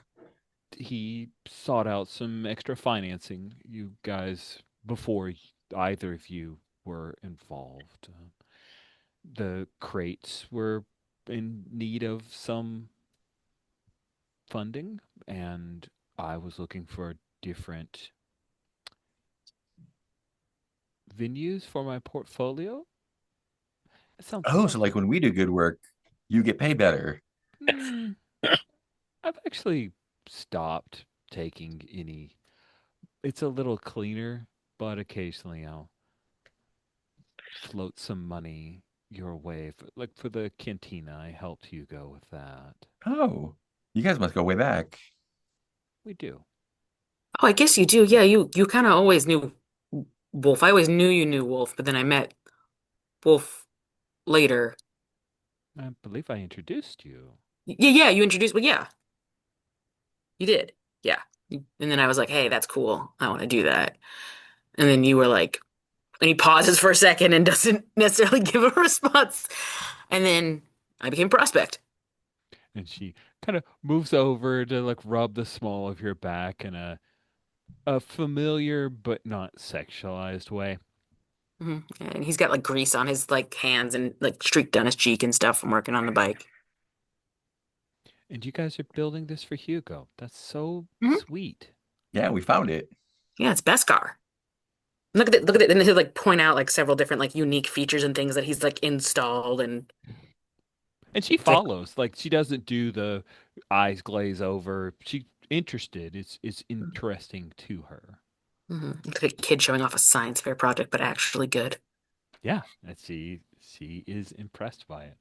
he sought out some extra financing. You guys, before either of you were involved, the crates were in need of some funding, and I was looking for different venues for my portfolio. It sounds Oh, so like simple. when we do good work, you get paid better. Hmm, I've actually stopped taking any. It's a little cleaner, but occasionally I'll float some money your way. Like for the cantina, I helped Hugo with that. Oh, you guys must go way back. We do. Oh, I guess you do. Yeah, you kind of always knew Wolf. I always knew you knew Wolf, but then I met Wolf later. I believe I introduced you. Yeah, yeah, you introduced. Well, yeah, you did. Yeah, and then I was like, "Hey, that's cool. I want to do that." And then you were like, and he pauses for a second and doesn't necessarily give a response. And then I became prospect. And she kind of moves over to like rub the small of your back in a familiar but not sexualized way. And he's got like grease on his like hands and like streaked down his cheek and stuff from working on the bike. And you guys are building this for Hugo. That's so Hmm. sweet. Yeah, we found it. Yeah, it's Beskar. Look at it, look at it. And he'll like point out like several different like unique features and things that he's like installed and And she it's like, follows. Like she doesn't do the eyes glaze over. She's interested. It's interesting to her. it's like a kid showing off a science fair project, but actually good. Yeah, and she is impressed by it,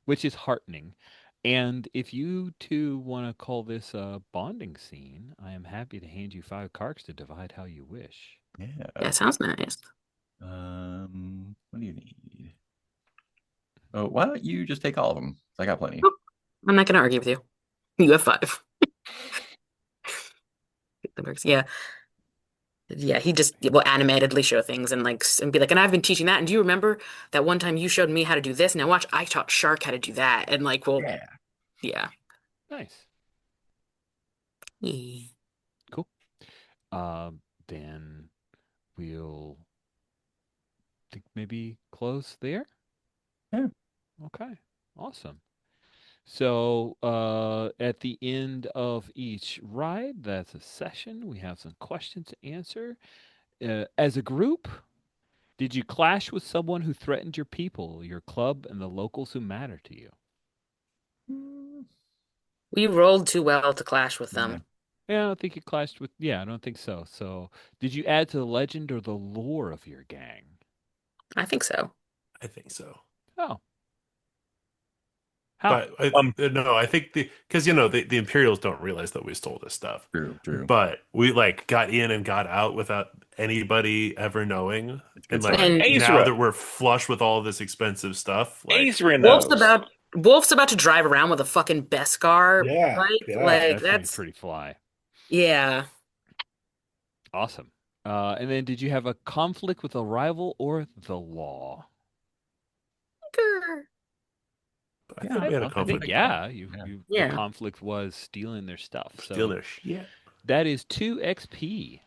which is heartening. And if you two want to call this a bonding scene, I am happy to hand you 5 cards to divide how you wish. Yeah, Yeah. sounds nice. What do you need? Oh, why don't you just take all of them? I got plenty. Oh, I'm not gonna argue with you. You have five. That works. Yeah. Yeah, he just will animatedly show things and like and be like, and I've been teaching that. And do you remember that one time you showed me how to do this? Now watch, I taught Shark how to do that. And like, well, Yeah. yeah. Nice. Yeah. Cool. Then we'll think maybe close there. Yeah. Okay. Awesome. So, at the end of each ride, that's a session. We have some questions to answer. As a group, did you clash with someone who threatened your people, your club, and the locals who matter to you? Mm, We rolled too well to clash with yeah. them. Yeah, I don't think you clashed with. Yeah, I don't think so. So, did you add to the legend or the lore of your gang? I think so. I think so. Oh, how? But Um, no, I think because the Imperials don't realize that we stole this stuff, True, true. but we like got in and got out without anybody ever knowing, It's good and like stuff. And now Ezra, that we're flush with all this expensive stuff, like Ezra Wolf's knows. about Wolf's about to drive around with a fucking Beskar Yeah, bike. yeah. Like That's gonna be that's pretty fly. yeah. Awesome. And then, did you have a conflict with a rival or the law? Grr. I Yeah, think we had a I think conflict yeah. Yeah. The Yeah. conflict was stealing their stuff. steal So their shit. that is 2 XP.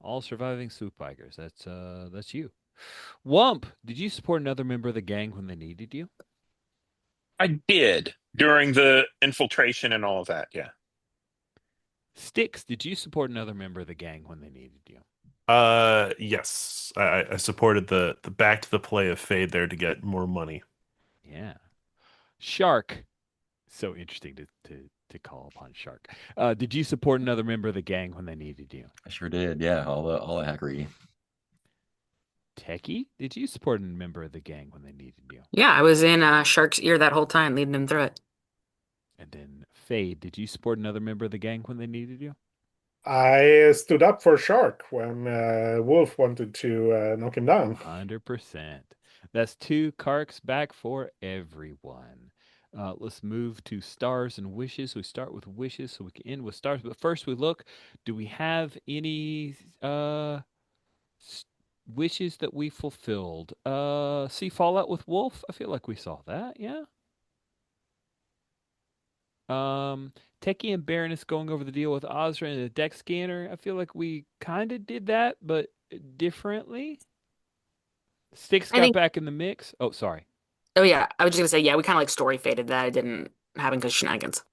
All surviving Swoop bikers. That's you. Wump, did you support another member of the gang when they needed you? I did during the infiltration and all of that. Yeah. Sticks, did you support another member of the gang when they needed you? Yes, I supported the back to the play of Fade there to get more money. Yeah. Shark, so interesting to call upon Shark. Did you support another member of the gang when they needed you? I sure did. Yeah, all the hackery. Techie, did you support a member of the gang when they needed you? Yeah, I was in Shark's ear that whole time, leading him through it. And then Fade, did you support another member of the gang when they needed you? I stood up for Shark when Wolf wanted to knock him down. 100%. That's two Karks back for everyone. Let's move to stars and wishes. We start with wishes so we can end with stars. But first, we look, do we have any wishes that we fulfilled? See Fallout with Wolf? I feel like we saw that, yeah. Techie and Baroness going over the deal with Ozra and the deck scanner. I feel like we kind of did that, but differently. Sticks I got think. back in the mix. Oh, sorry. Oh yeah, I was just gonna say yeah. We kind of like story faded that it didn't happen because shenanigans.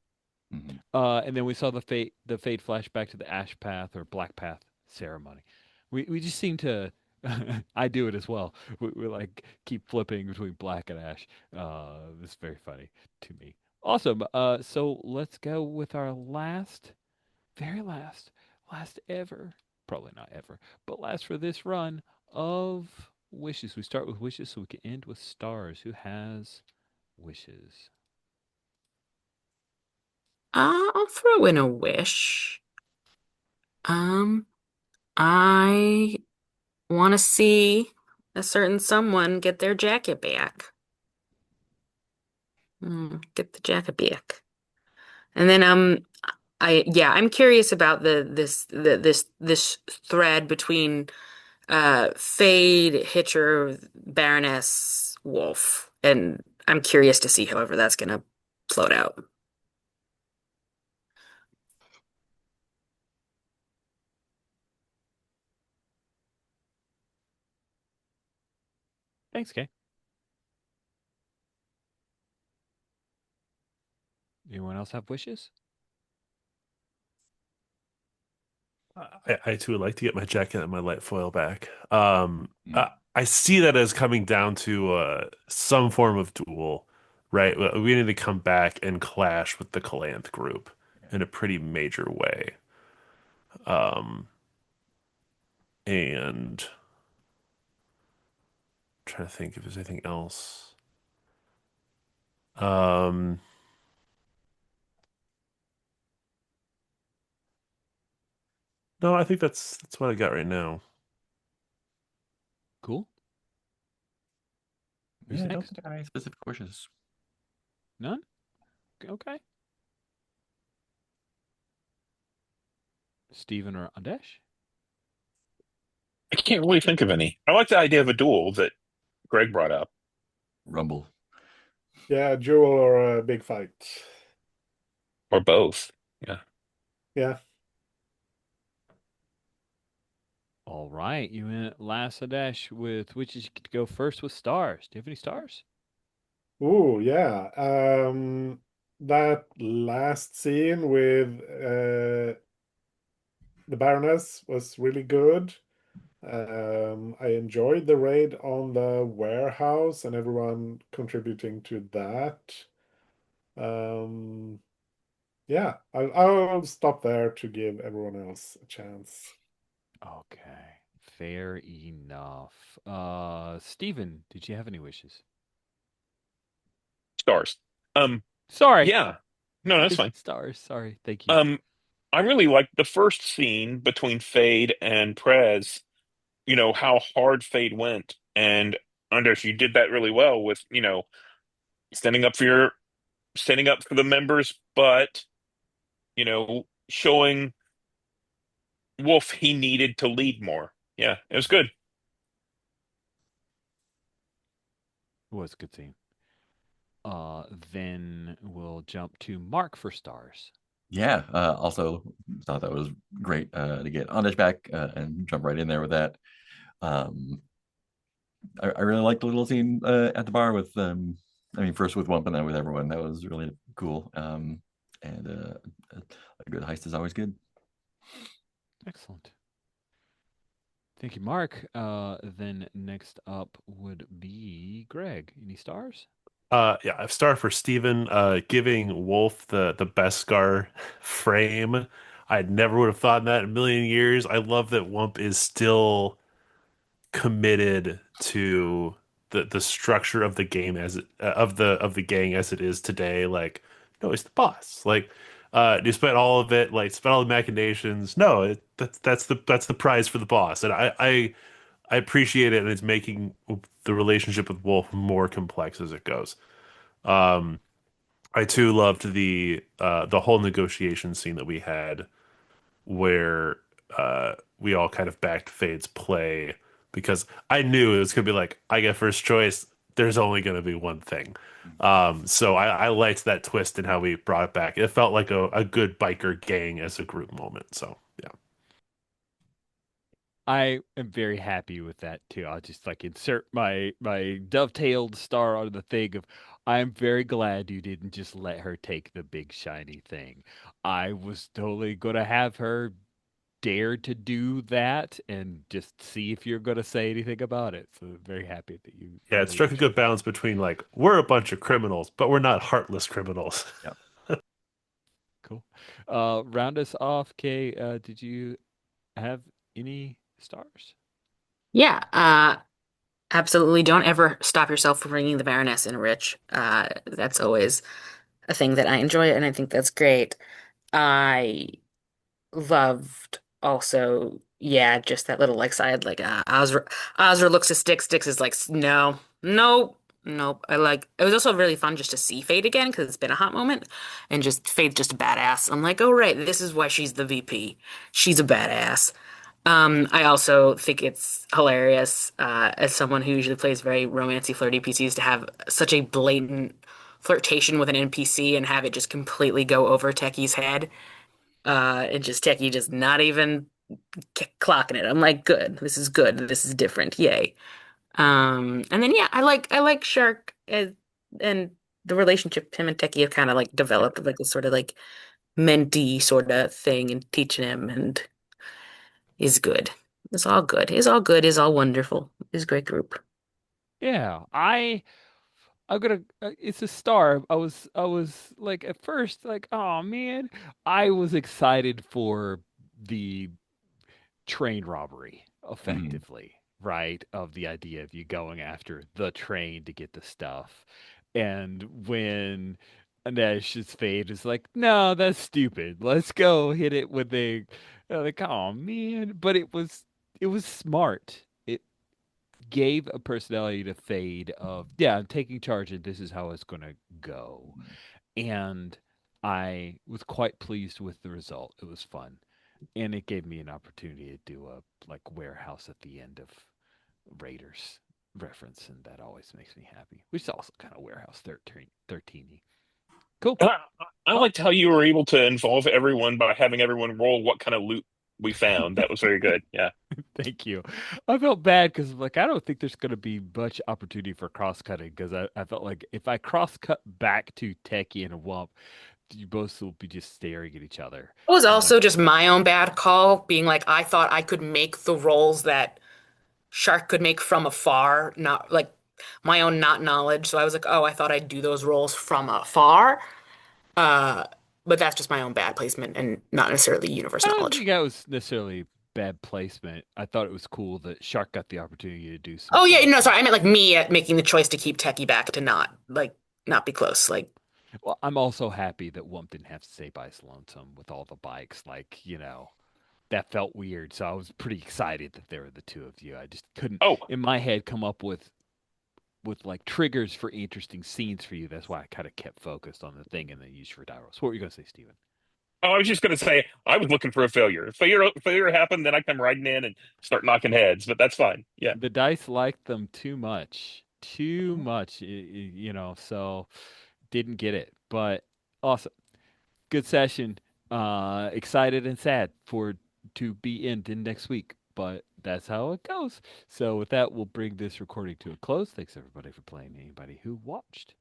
Mhm. And then we saw the fade flashback to the Ash Path or Black Path ceremony. We just seem to I do it as well. We like keep flipping between black and ash. It's very funny to me. Awesome. So let's go with our very last ever, probably not ever, but last for this run of wishes. We start with wishes so we can end with stars. Who has wishes? I'll throw in a wish. Um, I want to see a certain someone get their jacket back. Get the jacket back. And then I'm curious about this thread between Fade, Hitcher, Baroness, Wolf, and I'm curious to see however that's gonna float out. Thanks, Kay. Anyone else have wishes? I too would like to get my jacket and my light foil back. Mm. I see that as coming down to some form of duel, right? We need to come back and clash with the Calanth group in a pretty major way. Um, and trying to think if there's anything else. Um, no, I think that's what I got right now. Cool. Who's Yeah, I don't next? think I have any specific wishes. None? Okay. Steven or Adesh? I can't really think of any. I like the idea of a duel that Greg brought up, Rumble. Yeah, duel or a big fight. or both. Yeah. Yeah. All right. You went last Adesh with which is you get to go first with stars. Do you have any stars? Ooh, yeah. That last scene with the Baroness was really good. I enjoyed the raid on the warehouse and everyone contributing to that. Um, yeah, I'll stop there to give everyone else a chance. Okay. Fair enough. Steven, did you have any wishes? Stars. Um, Sorry. yeah. No, that's fine. Stars. Sorry. Thank you. Um, I really liked the first scene between Fade and Prez, how hard Fade went. And Anders, you did that really well with, standing up for your standing up for the members, but, showing Wolf he needed to lead more. Yeah, it was good. It was a good scene. Then we'll jump to Mark for stars. Yeah, also thought that was great to get Anish back and jump right in there with that. Um, I really liked the little scene at the bar with I mean, first with Wump and then with everyone. That was really cool. And a good heist is always good. Excellent. Thank you, Mark. Then next up would be Greg. Any stars? Yeah, I've started for Steven, giving Wolf the Beskar frame. I never would have thought that in a million years. I love that Wump is still committed to the structure of the game as it of the gang as it is today. Like, no, it's the boss. Like, despite all of it, like, despite all the machinations, no, that's the prize for the boss, and I appreciate it, and it's making the relationship with Wolf more complex as it goes. Um, I too loved the whole negotiation scene that we had where we all kind of backed Fade's play because I knew it was gonna be like I get first choice. There's only gonna be one thing. So I liked that twist and how we brought it back. It felt like a good biker gang as a group moment. So yeah. I am very happy with that too. I'll just like insert my dovetailed star on the thing of I'm very glad you didn't just let her take the big shiny thing. I was totally gonna have her dare to do that and just see if you're gonna say anything about it. So very happy that you Yeah, it made struck the a good choice. balance between like we're a bunch of criminals, but we're not heartless criminals. Yeah. Cool. Round us off, Kay. Did you have any stars? Yeah, absolutely. Don't ever stop yourself from bringing the Baroness in, Rich. That's always a thing that I enjoy, and I think that's great. I loved also, yeah, just that little like side, like Ozra looks at Sticks. Sticks is like, no, no, nope. I like. It was also really fun just to see Fade again because it's been a hot moment, and just Fade's just a badass. I'm like, oh right, this is why she's the VP. She's a badass. I also think it's hilarious, as someone who usually plays very romancy, flirty PCs, to have such a blatant flirtation with an NPC and have it just completely go over Techie's head. And just Techie just not even clocking it. I'm like, good. This is good. This is different. Yay. And then yeah, I like Shark and the relationship him and Techie have kind of like developed like this sort of like mentee sort of thing and teaching him and is good. It's all good. It's all good. It's all wonderful. It's a great group. Yeah, I'm gonna. It's a star. I was like at first like, oh man, I was excited for the train robbery, Mhm. effectively, right? Of the idea of you going after the train to get the stuff, and when Anesh's fate is like, no, that's stupid. Let's go hit it with a like, oh man, but it was smart. It gave a personality to Fade of, yeah, I'm taking charge and this is how it's going to go. And I was quite pleased with the result. It was fun. And it gave me an opportunity to do a like warehouse at the end of Raiders reference, and that always makes me happy. Which is also kind of warehouse 13y. Cool. And I Oh, liked how you were able to involve everyone by having everyone roll what kind of loot we found. That was very good. Yeah. thank you. I felt bad because like I don't think there's going to be much opportunity for cross cutting because I felt like if I cross cut back to Techie and Wump, you both will be just staring at each other. It was And also just my own bad call, being like I thought I could make the rolls that Shark could make from afar, not like my own not knowledge. So I was like, oh, I thought I'd do those rolls from afar. Uh, but that's just my own bad placement and not necessarily universe I don't knowledge. think that was necessarily bad placement. I thought it was cool that Shark got the opportunity to do some Oh yeah, stuff. no, And sorry, I meant like me at making the choice to keep Techie back to not be close. Like, well, I'm also happy that Wump didn't have to stay by his lonesome with all the bikes. Like, that felt weird. So I was pretty excited that there were the two of you. I just couldn't, Oh, in my head, come up with like triggers for interesting scenes for you. That's why I kind of kept focused on the thing and then used for Dyros. What were you gonna say, Steven? I was just going to say I was looking for a failure. If failure happened, then I come riding in and start knocking heads. But that's fine. Yeah. The dice liked them too much, too much. So didn't get it. But awesome, good session. Excited and sad for to be in next week. but that's how it goes. So with that, we'll bring this recording to a close. Thanks everybody for playing. Anybody who watched.